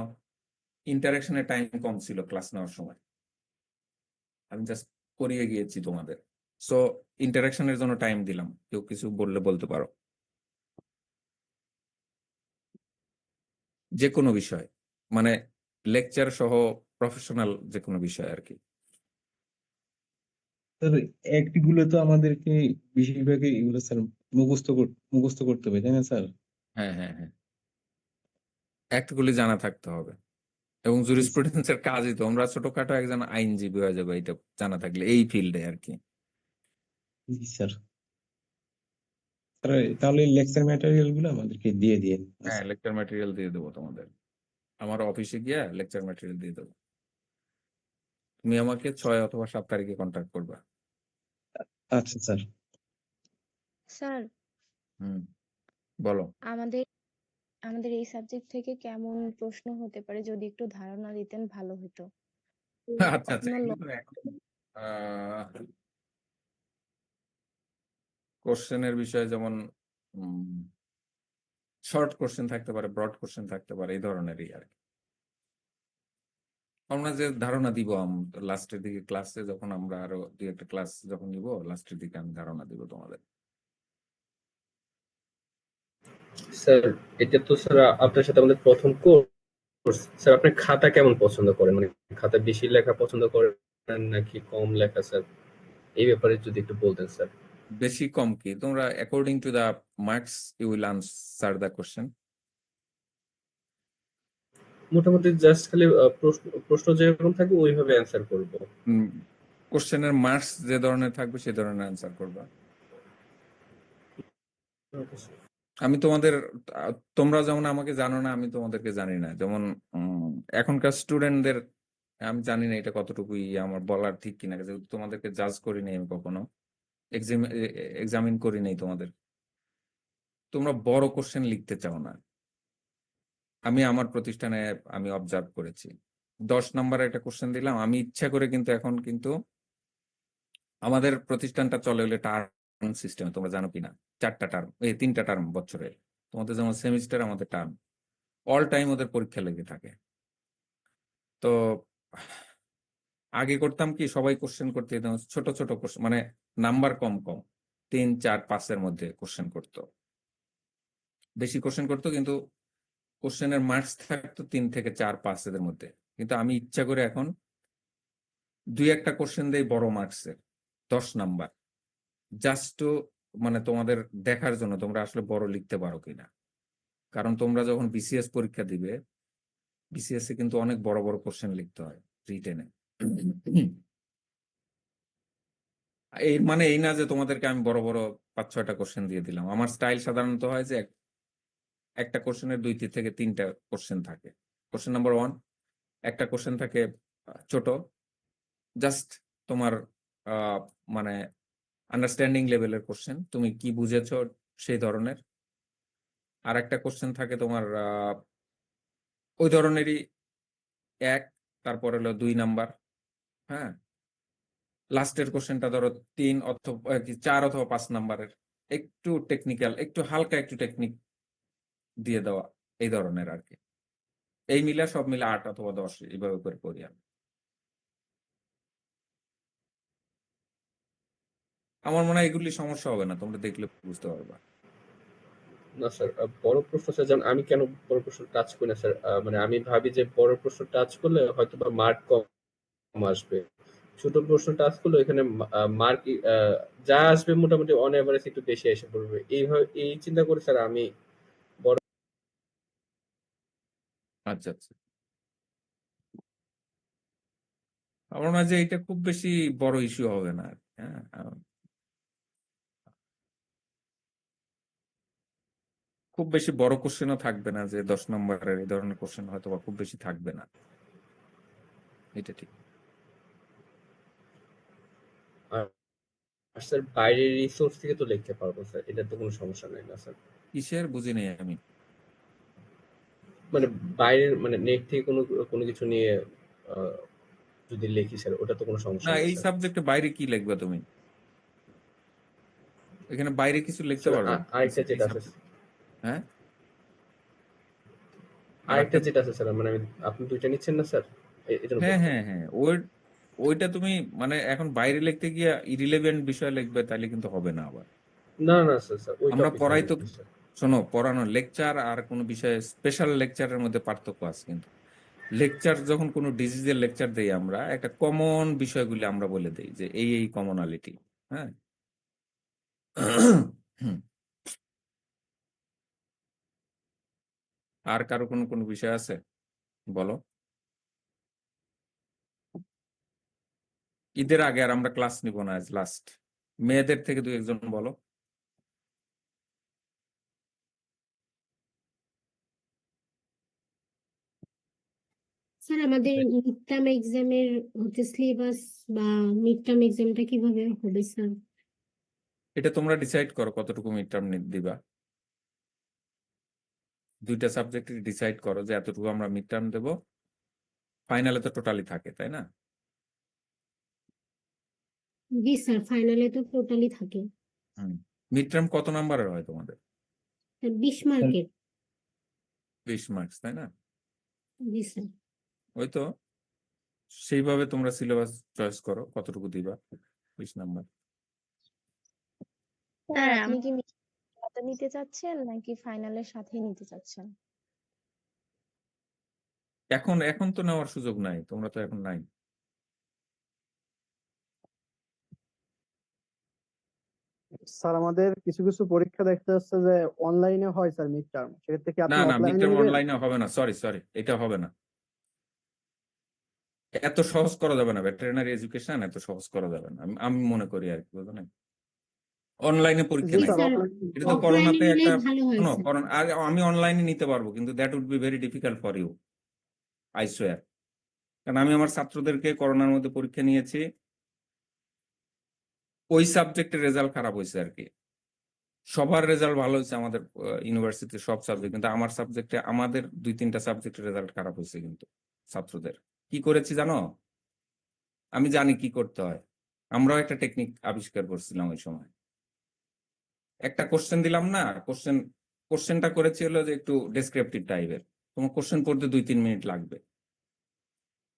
ইন্টারাকশনের টাইম কম ছিল ক্লাস নেওয়ার সময়, আমি জাস্ট করিয়ে গিয়েছি তোমাদের। সো ইন্টারাকশনের জন্য টাইম দিলাম, কেউ কিছু বললে বলতে পারো, যে কোনো বিষয়, মানে লেকচার সহ প্রফেশনাল যে কোনো বিষয় আর কি। স্যার অ্যাক্ট গুলো তো আমাদেরকে বেশিরভাগই এগুলো স্যার মুখস্থ করতে হবে, তাই না স্যার? হ্যাঁ হ্যাঁ হ্যাঁ, অ্যাক্টগুলি জানা থাকতে হবে, এবং জুরিসপ্রুডেন্সের কাজই তো, আমরা ছোটখাটো একজন আইনজীবী হয়ে যাবে এটা জানা থাকলে এই ফিল্ডে আর কি। জি স্যার। স্যার তাহলে লেকচার ম্যাটেরিয়াল গুলো আমাদেরকে দিয়ে দিন। হ্যাঁ, লেকচার ম্যাটেরিয়াল দিয়ে দেবো তোমাদের, আমার অফিসে গিয়ে লেকচার ম্যাটেরিয়াল দিয়ে দেবো। তুমি আমাকে 6 অথবা 7 তারিখে কন্ট্যাক্ট করবা। আচ্ছা স্যার। স্যার হুম, বলো। আমাদের আমাদের এই সাবজেক্ট থেকে কেমন প্রশ্ন হতে পারে যদি একটু ধারণা দিতেন ভালো হতো। আচ্ছা আচ্ছা, কখনো এগুলো তো এখন কোশ্চেনের বিষয়ে যেমন শর্ট কোশ্চেন থাকতে পারে, ব্রড কোশ্চেন থাকতে পারে, এই ধরনেরই আর কি। আমরা যে ধারণা দিব লাস্টের দিকে ক্লাসে, যখন আমরা আরো 2-একটা ক্লাস যখন নিব, লাস্টের দিকে আমি ধারণা দিব তোমাদের। স্যার এটা তো স্যার আপনার সাথে আমাদের প্রথম কোর্স। স্যার আপনি খাতা কেমন পছন্দ করেন, মানে খাতা বেশি লেখা পছন্দ করেন নাকি কম লেখা স্যার, এই ব্যাপারে যদি একটু বলতেন স্যার। বেশি কম কি, তোমরা according to the marks you will answer the question. মোটামুটি জাস্ট খালি প্রশ্ন যেরকম থাকবে ওইভাবে অ্যান্সার করব। কোশ্চেনের মার্কস যে ধরনের থাকবে সে ধরনের অ্যান্সার করবা। আমি তোমাদের তোমরা যেমন আমাকে জানো না, আমি তোমাদেরকে জানি না। যেমন এখনকার স্টুডেন্টদের আমি জানি না এটা কতটুকুই আমার বলার ঠিক কিনা, যেহেতু তোমাদেরকে জাজ করি নাই আমি কখনো, এক্সামিন করি নাই তোমাদের। তোমরা বড় কোশ্চেন লিখতে চাও না, আমি আমার প্রতিষ্ঠানে আমি অবজার্ভ করেছি। 10 নম্বরের একটা কোশ্চেন দিলাম আমি ইচ্ছা করে, কিন্তু এখন কিন্তু আমাদের প্রতিষ্ঠানটা চলে হলে টার্ম সিস্টেমে, তোমরা জানো কিনা? 4টা টার্ম, 3টা টার্ম বছরে। তোমাদের যেমন সেমিস্টার, আমাদের টার্ম। অল টাইম ওদের পরীক্ষা লেগে থাকে। তো আগে করতাম কি, সবাই কোশ্চেন করতে যেতাম ছোট ছোট কোশ্চেন, মানে নাম্বার কম কম, 3, 4, 5-এর মধ্যে কোশ্চেন করতো। বেশি কোশ্চেন করতো কিন্তু কোশ্চেনের মার্কস থাকতো 3 থেকে 4, 5 এদের মধ্যে। কিন্তু আমি ইচ্ছা করে এখন 2-একটা কোশ্চেন দেই বড় মার্কসের, 10 নাম্বার, জাস্ট টু মানে তোমাদের দেখার জন্য তোমরা আসলে বড় লিখতে পারো কিনা। কারণ তোমরা যখন বিসিএস পরীক্ষা দিবে, বিসিএস এ কিন্তু অনেক বড় বড় কোশ্চেন লিখতে হয় রিটেনে। এর মানে এই না যে তোমাদেরকে আমি বড় বড় 5-6টা কোশ্চেন দিয়ে দিলাম। আমার স্টাইল সাধারণত হয় যে একটা কোশ্চেনের 2 থেকে 3টা কোশ্চেন থাকে। কোশ্চেন নাম্বার 1, একটা কোশ্চেন থাকে ছোট, জাস্ট তোমার মানে আন্ডারস্ট্যান্ডিং লেভেলের কোশ্চেন, তুমি কি বুঝেছো সেই ধরনের। আর একটা কোশ্চেন থাকে তোমার ওই ধরনেরই 1, তারপর হলো 2 নাম্বার। হ্যাঁ, লাস্টের কোশ্চেনটা ধরো 3 অথবা 4 অথবা 5 নাম্বারের, একটু টেকনিক্যাল, একটু হালকা একটু টেকনিক দিয়ে দেওয়া, এই ধরনের আর কি। এই মিলা সব মিলে 8 অথবা 10 এইভাবে করে করি আমি। আমার মনে হয় এগুলি সমস্যা হবে না, তোমরা দেখলে বুঝতে পারবা। না স্যার, বড় প্রশ্ন স্যার, যেমন আমি কেন বড় প্রশ্ন টাচ করি না স্যার, মানে আমি ভাবি যে বড় প্রশ্ন টাচ করলে হয়তো বা মার্ক কম আসবে, ছোট প্রশ্ন টাচ করলে এখানে মার্ক যা আসবে মোটামুটি অন এভারেজ একটু বেশি এসে পড়বে, এইভাবে এই চিন্তা করে স্যার আমি বড়। আচ্ছা আচ্ছা, আমার মনে হয় যে এটা খুব বেশি বড় ইস্যু হবে না। হ্যাঁ, খুব বেশি বড় কোশ্চেনও থাকবে না, যে 10 নম্বরের এই ধরনের কোশ্চেন হয়তো বা খুব বেশি থাকবে না, এটা ঠিক। আর স্যার বাইরের রিসোর্স থেকে তো লিখতে পারবো স্যার, এটার তো কোনো সমস্যা নাই না স্যার? কিসের বুঝি নেই আমি। মানে বাইরের মানে নেট থেকে কোনো কোনো কিছু নিয়ে আহ, যদি লিখি স্যার, ওটা তো কোনো সমস্যা না, নেই এই স্যার? সাবজেক্টে বাইরে কি লিখবে তুমি? এখানে বাইরে কিছু লিখতে স্যার পারবে না আরেকটা এই যেটা আছে, সাবজেক্ট। হ্যাঁ, আর আরেকটা একটা। যেটা আছে স্যার, মানে আপনি দুইটা নিচ্ছেন না স্যার, এই জন্য হ্যাঁ বলছি। হ্যাঁ হ্যাঁ, ওইটা তুমি মানে এখন বাইরে লিখতে গিয়ে ইরিলেভেন্ট বিষয় লিখবে, তাহলে কিন্তু হবে না আবার। না না স্যার, স্যার ওই আমরা টপিক না পড়াই তো, বলছি স্যার। শোনো, পড়ানো লেকচার আর কোনো বিষয়ে স্পেশাল লেকচারের মধ্যে পার্থক্য আছে কিন্তু। লেকচার যখন কোনো ডিজিজের লেকচার দেই, আমরা একটা কমন বিষয়গুলি আমরা বলে দেই যে এই এই কমনালিটি। হ্যাঁ। হুম। আর কারো কোনো কোনো বিষয় আছে, বলো। ঈদের আগে আর আমরা ক্লাস নিব না, আজ লাস্ট। মেয়েদের থেকে 2-1 জন বলো। স্যার আমাদের মিড টার্ম এক্সামের হচ্ছে সিলেবাস বা মিড টার্ম এক্সামটা কিভাবে হবে স্যার? এটা তোমরা ডিসাইড করো কতটুকু মিড টার্ম দিবা। 2টা সাবজেক্ট ডিসাইড করো যে এতটুকু আমরা মিড টার্ম দেবো। ফাইনালে তো টোটালি থাকে, তাই না? জি স্যার, ফাইনালে তো টোটালি থাকে। মিড টার্ম কত নাম্বারের হয় তোমাদের? 20 মার্কের। 20 মার্কস, তাই না? জি স্যার। ওই তো, সেইভাবে তোমরা সিলেবাস চয়েস করো কতটুকু দিবা, 20 নাম্বার। স্যার আপনি কি মিডটার্মটা নিতে চাচ্ছেন নাকি ফাইনালের সাথে নিতে চাচ্ছেন? এখন এখন তো নেওয়ার সুযোগ নাই, তোমরা তো এখন নাই। স্যার আমাদের কিছু কিছু পরীক্ষা দেখতে হচ্ছে যে অনলাইনে হয় স্যার মিড টার্ম, সেক্ষেত্রে কি না আপনি না, মিড অফলাইনে টার্ম নেবেন? অনলাইনে হবে না, সরি সরি, এটা হবে না। এত সহজ করা যাবে না, ভেটেরিনারি এডুকেশন এত সহজ করা যাবে না, আমি মনে করি আর কি, বুঝলেন? অনলাইনে পরীক্ষা জি নাই স্যার স্যার অফলাইন এটা তো অফলাইনে করোনাতে নিলে একটা ভালো হয় শোনো স্যার। আর আমি অনলাইনে নিতে পারবো কিন্তু that would be very difficult for you I swear. কারণ আমি আমার ছাত্রদেরকে করোনার মধ্যে পরীক্ষা নিয়েছি, ওই সাবজেক্টের রেজাল্ট খারাপ হয়েছে আর কি। সবার রেজাল্ট ভালো হয়েছে আমাদের ইউনিভার্সিটির সব সাবজেক্ট, কিন্তু আমার সাবজেক্টে আমাদের 2-3টা সাবজেক্টের রেজাল্ট খারাপ হয়েছে কিন্তু ছাত্রদের। কি করেছি জানো? আমি জানি কি করতে হয়। আমরাও একটা টেকনিক আবিষ্কার করছিলাম ওই সময়। একটা কোশ্চেন দিলাম না, কোশ্চেনটা করেছি হলো যে একটু ডেসক্রিপটিভ টাইপের, তোমার কোশ্চেন পড়তে 2-3 মিনিট লাগবে।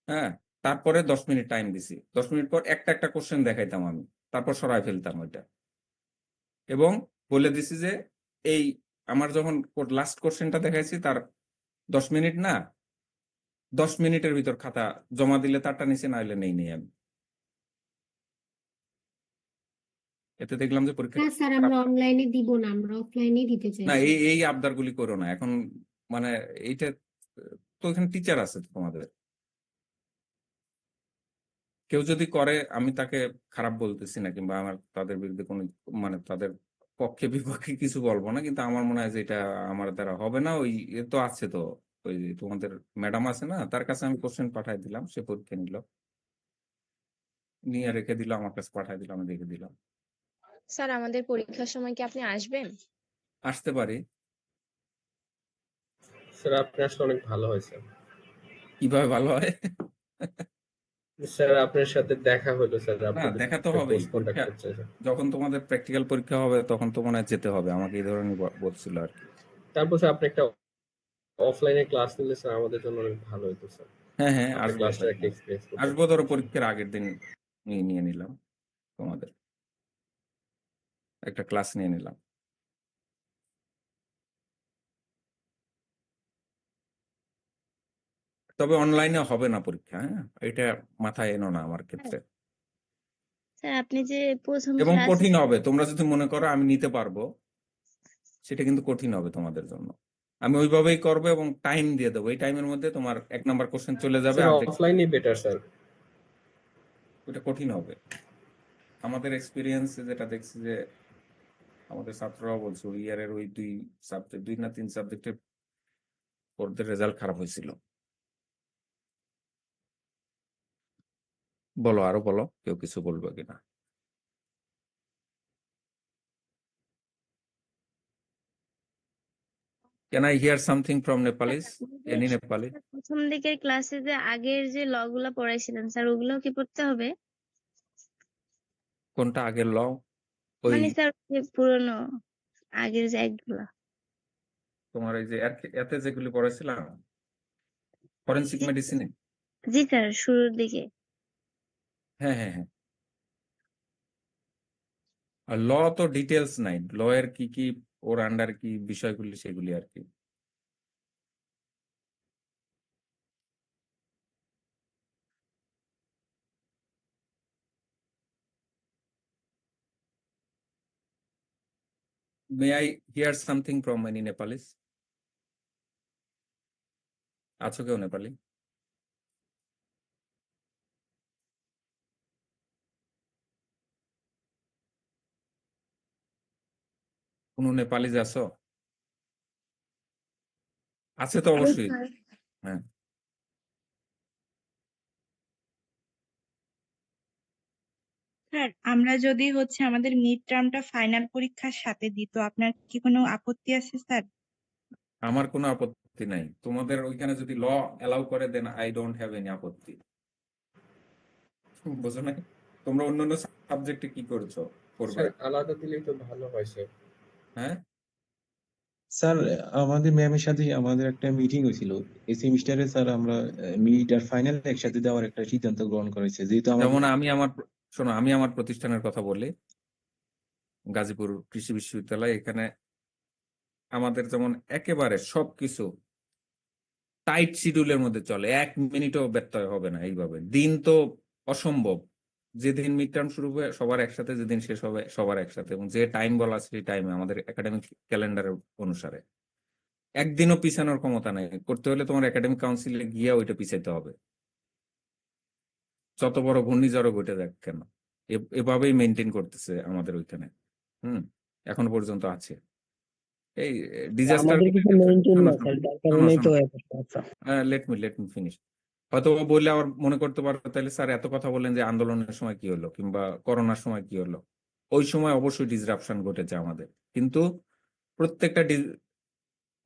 হ্যাঁ, তারপরে 10 মিনিট টাইম দিছি, 10 মিনিট পর একটা কোশ্চেন দেখাইতাম আমি, তারপর সরাই ফেলতাম ওইটা এবং বলে দিছি যে এই আমার যখন লাস্ট কোশ্চেনটা দেখাইছি তার 10 মিনিট না, 10 মিনিটের ভিতর খাতা জমা দিলে তারটা নিচে, না হলে নেই আমি। এতে দেখলাম যে পরীক্ষাটা না স্যার, খারাপ। আমরা অনলাইনে দিব না, আমরা অফলাইনে দিতে চাই না, স্যার। এই আবদারগুলি করো না এখন, মানে এইটা তো এখানে টিচার আছে তো তোমাদের, কেউ যদি করে আমি তাকে খারাপ বলতেছি না, কিংবা আমার তাদের বিরুদ্ধে কোনো মানে তাদের পক্ষে বিপক্ষে কিছু বলবো না, কিন্তু আমার মনে হয় যে এটা আমার দ্বারা হবে না। ওই এ তো আছে তো, ওই তোমাদের ম্যাডাম আছে না, তার কাছে আমি কোশ্চেন পাঠাই দিলাম, সে পরীক্ষা নিয়ে রেখে দিল, আমার কাছে পাঠাই দিলাম, আমি রেখে দিলাম। স্যার আমাদের পরীক্ষার সময় কি আপনি আসবেন? আসতে পারি। স্যার আপনি আসলে অনেক ভালো হয়েছে। কিভাবে ভালো হয়? স্যার আপনার সাথে দেখা হলো স্যার, না, আপনি দেখা তো একটা হবেই। কোর্স কন্ডাক্ট পরীক্ষা করছেন স্যার। যখন তোমাদের প্র্যাকটিক্যাল পরীক্ষা হবে তখন তো মনে হয় যেতে হবে আমাকে, এই ধরনের বলছিল আর কি। তারপর স্যার আপনি একটা অফলাইনে ক্লাস নিলে স্যার আমাদের জন্য অনেক ভালো হতো স্যার, হ্যাঁ হ্যাঁ, আপনার আসবো ক্লাসটার একটা এক্সপিরিয়েন্স করতে। আসবো, ধরো পরীক্ষার আগের দিন নিয়ে নিলাম, তোমাদের একটা ক্লাস নিয়ে নিলাম। তবে অনলাইনে হবে না পরীক্ষা, হ্যাঁ, এটা মাথায় এনো না আমার ক্ষেত্রে। স্যার আপনি যে প্রথম এবং ক্লাস কঠিন হবে, তোমরা যদি মনে করো আমি নিতে পারবো, সেটা কিন্তু কঠিন হবে তোমাদের জন্য। আমি ওইভাবেই করবো এবং টাইম দিয়ে দেবো, এই টাইমের মধ্যে তোমার 1 নাম্বার কোশ্চেন চলে যাবে, স্যার অর্ধেক। অফলাইনই বেটার স্যার। ওইটা কঠিন হবে। আমাদের এক্সপিরিয়েন্সে যেটা দেখছি যে আমাদের ছাত্ররাও বলছে ওই ইয়ারের ওই 2 না 3 সাবজেক্টের ওদের রেজাল্ট খারাপ হয়েছিল। বলো, আরো বলো, কেউ কিছু বলবে কিনা? Can I hear something from Nepalis? Any Nepali? প্রথম দিকের ক্লাসে যে আগের যে ল গুলা পড়াইছিলেন স্যার, ওগুলো কি পড়তে হবে? কোনটা আগের ল? ওই মানে স্যার যে পুরনো আগের যে একগুলা। তোমার এই যে এতে যেগুলি পড়াইছিলাম ফরেনসিক জি মেডিসিনে। জি স্যার, শুরুর দিকে। হ্যাঁ হ্যাঁ হ্যাঁ, আর ল তো ডিটেলস নাই, ল এর কি কি, ওর আন্ডার কি বিষয়গুলি, সেগুলি আর কি। May I hear something from any Nepalis? আছো কেউ নেপালি? কোনো নেপালিজ আছো? আছে তো অবশ্যই। হ্যাঁ, স্যার আমরা যদি আমাদের মিড টার্মটা ফাইনাল পরীক্ষার সাথে দিই, তো আপনার কি কোনো আপত্তি আছে স্যার? আমার কোনো আপত্তি নাই, তোমাদের ওইখানে যদি ল অ্যালাউ করে then I don't have any আপত্তি। বুঝো না? তোমরা অন্যান্য সাবজেক্টে কি করছো করবে? স্যার আলাদা দিলেই তো ভালো হয় স্যার। হ্যাঁ, স্যার আমাদের ম্যামের সাথে আমাদের একটা মিটিং হয়েছিল এই সেমিস্টারে স্যার, আমরা মিড আর ফাইনাল একসাথে দেওয়ার একটা সিদ্ধান্ত গ্রহণ করেছে, যেহেতু আমাদের যেমন শোনো, আমি আমার প্রতিষ্ঠানের কথা বলি, গাজীপুর কৃষি বিশ্ববিদ্যালয়। এখানে আমাদের যেমন একেবারে সবকিছু টাইট শিডিউলের মধ্যে চলে, 1 মিনিটও ব্যত্যয় হবে না। এইভাবে দিন তো অসম্ভব, যেদিন মিড টার্ম শুরু হবে সবার একসাথে, যেদিন শেষ হবে সবার একসাথে, এবং যে টাইম বলা আছে সেই টাইমে আমাদের একাডেমিক ক্যালেন্ডারের অনুসারে। একদিনও পিছানোর ক্ষমতা নেই, করতে হলে তোমার একাডেমিক কাউন্সিলে গিয়ে ওইটা পিছাইতে হবে, যত বড় ঘূর্ণিঝড়ও ঘটে যাক কেন। এভাবেই মেনটেন করতেছে আমাদের ওইখানে। এখনো পর্যন্ত আছে। এই ডিজাস্টার আমাদের কিছু মেইনটেইন না স্যার, যার কারণেই তো আচ্ছা লেট মি ফিনিশ। হয়তো ও বললে আবার মনে করতে পারো তাহলে স্যার এত কথা বললেন যে আন্দোলনের সময় কি হলো কিংবা করোনার সময় কি হলো। ওই সময় অবশ্যই ডিসরাপশন ঘটেছে আমাদের, কিন্তু প্রত্যেকটা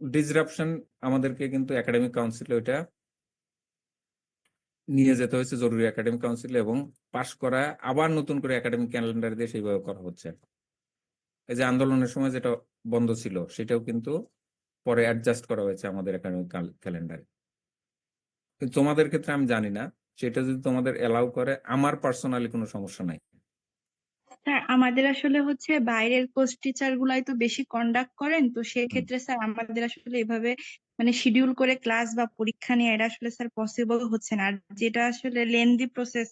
ডিসরাপশন আমাদেরকে কিন্তু একাডেমিক কাউন্সিলে ওইটা নিয়ে যেতে হয়েছে জরুরি একাডেমিক কাউন্সিলে, এবং পাশ করা আবার নতুন করে একাডেমিক ক্যালেন্ডার দিয়ে সেইভাবে করা হচ্ছে। এই যে আন্দোলনের সময় যেটা বন্ধ ছিল সেটাও কিন্তু পরে অ্যাডজাস্ট করা হয়েছে আমাদের একাডেমিক ক্যালেন্ডারে। কিন্তু তোমাদের ক্ষেত্রে আমি জানি না, সেটা যদি তোমাদের এলাউ করে আমার পার্সোনালি কোনো সমস্যা নাই। স্যার আমাদের আসলে হচ্ছে বাইরের কোর্স টিচার গুলাই তো বেশি কন্ডাক্ট করেন, তো সেক্ষেত্রে স্যার আমাদের আসলে এভাবে মানে শিডিউল করে ক্লাস বা পরীক্ষা নিয়ে এটা আসলে স্যার পসিবল হচ্ছে না। আর যেটা আসলে লেন্দি প্রসেস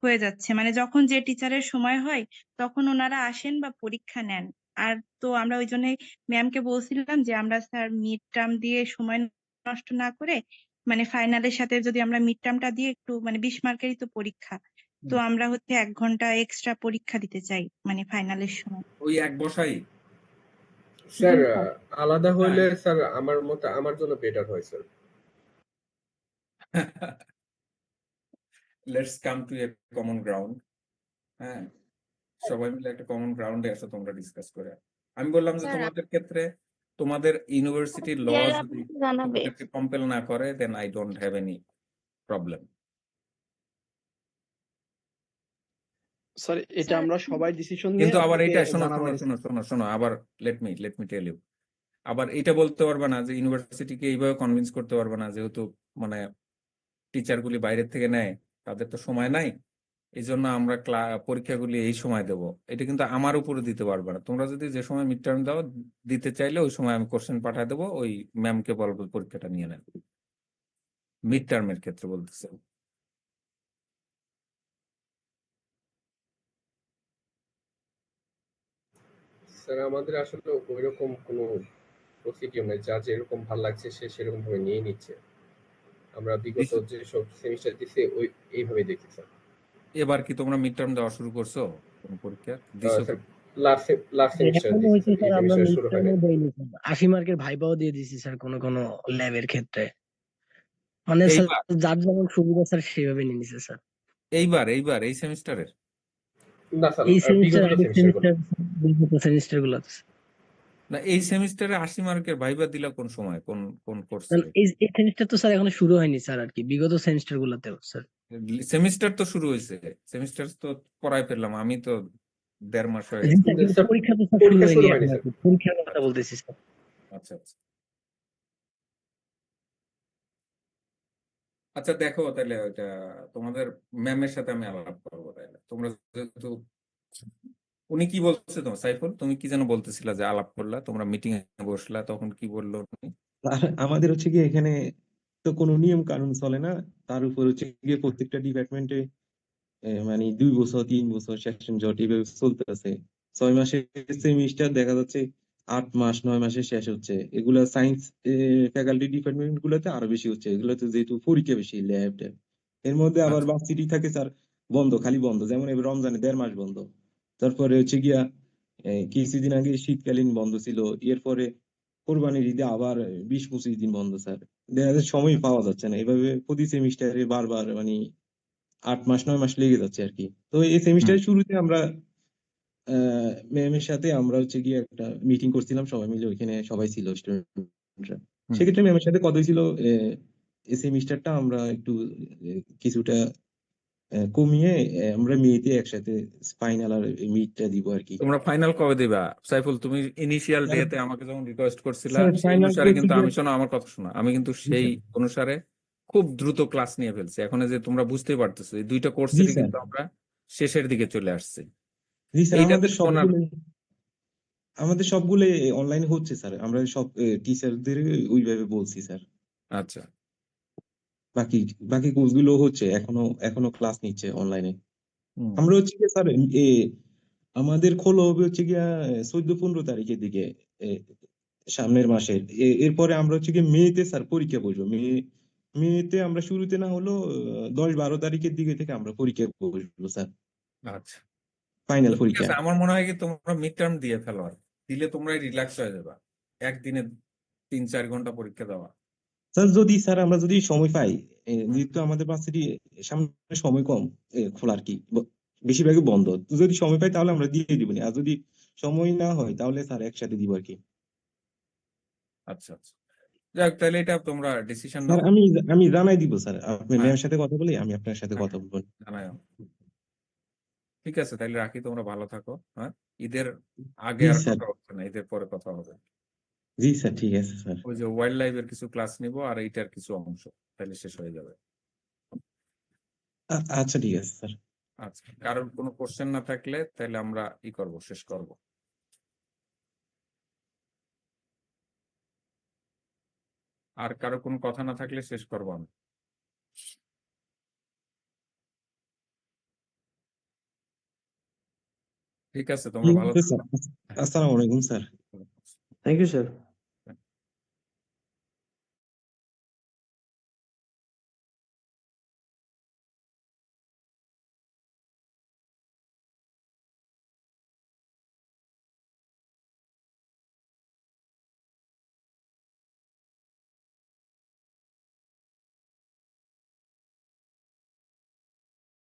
হয়ে যাচ্ছে, মানে যখন যে টিচারের সময় হয় তখন ওনারা আসেন বা পরীক্ষা নেন। আর তো আমরা ওই জন্যই ম্যামকে বলছিলাম যে আমরা স্যার মিড টার্ম দিয়ে সময় নষ্ট না করে মানে ফাইনালের সাথে যদি আমরা মিড টার্মটা দিয়ে একটু মানে 20 মার্কেরই তো পরীক্ষা, তো আমরা হচ্ছে 1 ঘন্টা এক্সট্রা পরীক্ষা দিতে চাই মানে ফাইনালের সময়। ওই এক বসাই স্যার জি স্যার। আলাদা হইলে স্যার আমার মতে আমার জন্য বেটার হয় sir. Let's come to a common ground. হ্যাঁ, সবাই মিলে একটা কমন গ্রাউন্ডে আসো তোমরা ডিসকাস করে। আমি বললাম যে স্যার তোমাদের ক্ষেত্রে তোমাদের ইউনিভার্সিটি ল জেলা যদি জানাবে। তোমাদেরকে কম্পেল না করে then I don't have any problem. Sir এটা স্যার আমরা সবাই ডিসিশন নিয়ে কিন্তু আবার আপনাকে এটা শোনো জানাবো। শোনো শোনো শোনো শোনো আবার লেট মি টেল ইউ, আবার এটা বলতে পারবে না যে ইউনিভার্সিটিকে এইভাবে কনভিন্স করতে পারবে না, যেহেতু মানে টিচার গুলি বাইরের থেকে নেয়, তাদের তো সময় নাই, এই জন্য আমরা পরীক্ষাগুলি এই সময় দেব, এটা কিন্তু আমার উপরে দিতে পারবে না। তোমরা যদি যে সময় মিড টার্ম দাও দিতে চাইলে ওই সময় আমি কোশ্চেন পাঠিয়ে দেবো, ওই ম্যামকে বলবো পরীক্ষাটা নিয়ে নেন। মিড টার্মের ক্ষেত্রে বলতেছে। স্যার আমাদের আসলে ওইরকম কোনো প্রসিডিউর নেই, যা যেরকম ভালো লাগছে সে সেরকম ভাবে নিয়ে নিচ্ছে। আমরা বিগত যেসব সেমিস্টার দিছি ওই এইভাবে দেখছি স্যার। এবার কি তোমরা মিড টার্ম দেওয়া শুরু করছো কোন পরীক্ষা দিছো? স্যার লাস্ট সেমিস্টার এখনো দিছি হয়েছে স্যার, এই স্যার, আমরা সেমিস্টার মিড শুরু হয় টার্মও নাই। দেইনি স্যার, 80 মার্কের ভাইবাও দিয়ে দিছি স্যার কোন কোন ল্যাবের ক্ষেত্রে। মানে স্যার এইবার যার যেমন সুবিধা স্যার সেভাবে নিয়ে নিছে স্যার। এইবার এই সেমিস্টারের না স্যার এই সেমিস্টার বিগত আগের সেমিস্টার গুলো। সেমিস্টার গুলো না, এই সেমিস্টারে 80 মার্কের ভাইবা দিলা কোন সময় কোন কোন কোর্সে? এই সেমিস্টার তো স্যার এখনো শুরু হয়নি স্যার, আর কি বিগত সেমিস্টার গুলোতেও স্যার। সেমিস্টার তো শুরু হয়েছে, সেমিস্টার তো পড়াই ফেললাম আমি তো 1.5 মাস হয়ে জি গেছে। স্যার, কিন্তু স্যার পরীক্ষা তো স্যার শুরু পরীক্ষা হয়নি শুরু এখন হয়নি আর স্যার। কি, পরীক্ষার কথা আচ্ছা বলতেছি স্যার। আচ্ছা আচ্ছা আচ্ছা দেখো তাহলে ওইটা তোমাদের ম্যামের সাথে আমি আলাপ করবো। তাহলে তোমরা যেহেতু উনি কি বলছে তোমার সাইফুল, তুমি কি যেন বলতেছিলা যে আলাপ করলা তোমরা মিটিং এ বসলা, তখন কি বললো উনি? আর আমাদের হচ্ছে কি এখানে তো কোনো নিয়ম কানুন চলে না। তার উপর হচ্ছে গিয়ে প্রত্যেকটা ডিপার্টমেন্টে মানে 2 বছর 3 বছর সেশন জট এইভাবে চলতেছে। 6 মাসের সেমিস্টার দেখা যাচ্ছে 8 মাস 9 মাসে শেষ হচ্ছে। এগুলা সায়েন্স ফ্যাকাল্টি ডিপার্টমেন্ট গুলোতে আরো বেশি হচ্ছে, এগুলোতে যেহেতু পরীক্ষা বেশি ল্যাব ট্যাব। এর মধ্যে আবার আচ্ছা ভার্সিটি থাকে স্যার বন্ধ, খালি বন্ধ, যেমন এবার রমজানে 1.5 মাস বন্ধ। তারপরে হচ্ছে গিয়া কিছুদিন আগে শীতকালীন বন্ধ ছিল, এরপরে কোরবানির ঈদে আবার 20-25 দিন বন্ধ স্যার। দেখা যাচ্ছে সময় পাওয়া যাচ্ছে না, এভাবে প্রতি সেমিস্টারে বারবার মানে 8 মাস 9 মাস লেগে যাচ্ছে আর কি। তো এই হুম সেমিস্টারের শুরুতে আমরা ম্যামের সাথে আমরা হচ্ছে গিয়ে একটা মিটিং করছিলাম সবাই মিলে, ওইখানে সবাই ছিল স্টুডেন্টরা। হুম সেক্ষেত্রে ম্যামের সাথে কথা হয়েছিল এই সেমিস্টারটা আমরা একটু কিছুটা কমিয়ে আমরা মেয়েতে একসাথে ফাইনাল আর মিডটা দিব আর কি। তোমরা ফাইনাল কবে দিবা সাইফুল? তুমি ইনিশিয়াল স্যার ডেতে আমাকে যখন রিকোয়েস্ট করছিলা স্যার সেই ফাইনাল অনুসারে হচ্ছে কিন্তু গিয়ে আমি, শোনো আমার কথা শোনো, আমি কিন্তু জি সেই স্যার। অনুসারে খুব দ্রুত ক্লাস নিয়ে ফেলছি। এখন এই যে তোমরা বুঝতেই পারতেছো এই দুইটা জি কোর্সেরই স্যার। কিন্তু আমরা শেষের দিকে চলে আসছি। জি স্যার, এইটাতে যেমন আর আমাদের সবগুলো অনলাইনে হচ্ছে স্যার, আমরা সব টিচারদের ওইভাবে বলছি স্যার। আচ্ছা বাকি বাকি কোর্স গুলো হচ্ছে, এখনো এখনো ক্লাস নিচ্ছে অনলাইনে। হুম আমরা হচ্ছে গিয়ে স্যার আমাদের খোলা হবে হচ্ছে গিয়া 14-15 তারিখের দিকে এ, সামনের মাসের। এরপরে আমরা হচ্ছে গিয়ে মেতে স্যার পরীক্ষা বসবো। মেতে আমরা শুরুতে না হলো 10-12 তারিখের দিকে থেকে আমরা পরীক্ষা বসবো স্যার। আচ্ছা ফাইনাল ঠিক পরীক্ষা। আছে, আমার মনে হয় কি তোমরা মিড টার্ম দিয়ে ফেলো, আর দিলে তোমরা রিল্যাক্স হয়ে যাবা, একদিনে 3-4 ঘন্টা পরীক্ষা দেওয়া। স্যার স্যার আমরা যদি সময় পাই, যেহেতু আমাদের ভার্সিটি সামনে সময় কম খোলার কি বেশিরভাগই বন্ধ, তো যদি সময় পাই তাহলে আমরা দিয়ে দিব, আর যদি সময় না হয় তাহলে স্যার একসাথে দিব আর কি। আচ্ছা আচ্ছা, যাক তাহলে এটা তোমরা ডিসিশন স্যার নাও। আমি জানাই দিব স্যার, আপনি হ্যাঁ ম্যামের সাথে কথা বলে আমি আপনার সাথে হ্যাঁ কথা বলবো। জানাও। ঠিক আছে, তাহলে রাখি, তোমরা ভালো থাকো। হ্যাঁ, ঈদের আগে জি আর স্যার, কথা হচ্ছে না, ঈদের পরে কথা হবে। জি স্যার, ঠিক আছে স্যার। ওই যে ওয়াইল্ড লাইফের কিছু ক্লাস নিব আর এইটার কিছু অংশ, তাহলে শেষ হয়ে যাবে। আচ্ছা ঠিক আছে স্যার। আচ্ছা, কারোর কোনো কোশ্চেন না থাকলে তাহলে আমরা শেষ করব। আর কারো কোনো কথা না থাকলে শেষ করবো আমি। ঠিক আছে, তোমরা ঠিক ভালো আছে থাকো। স্যার, আসসালামু আলাইকুম স্যার। Thank you sir.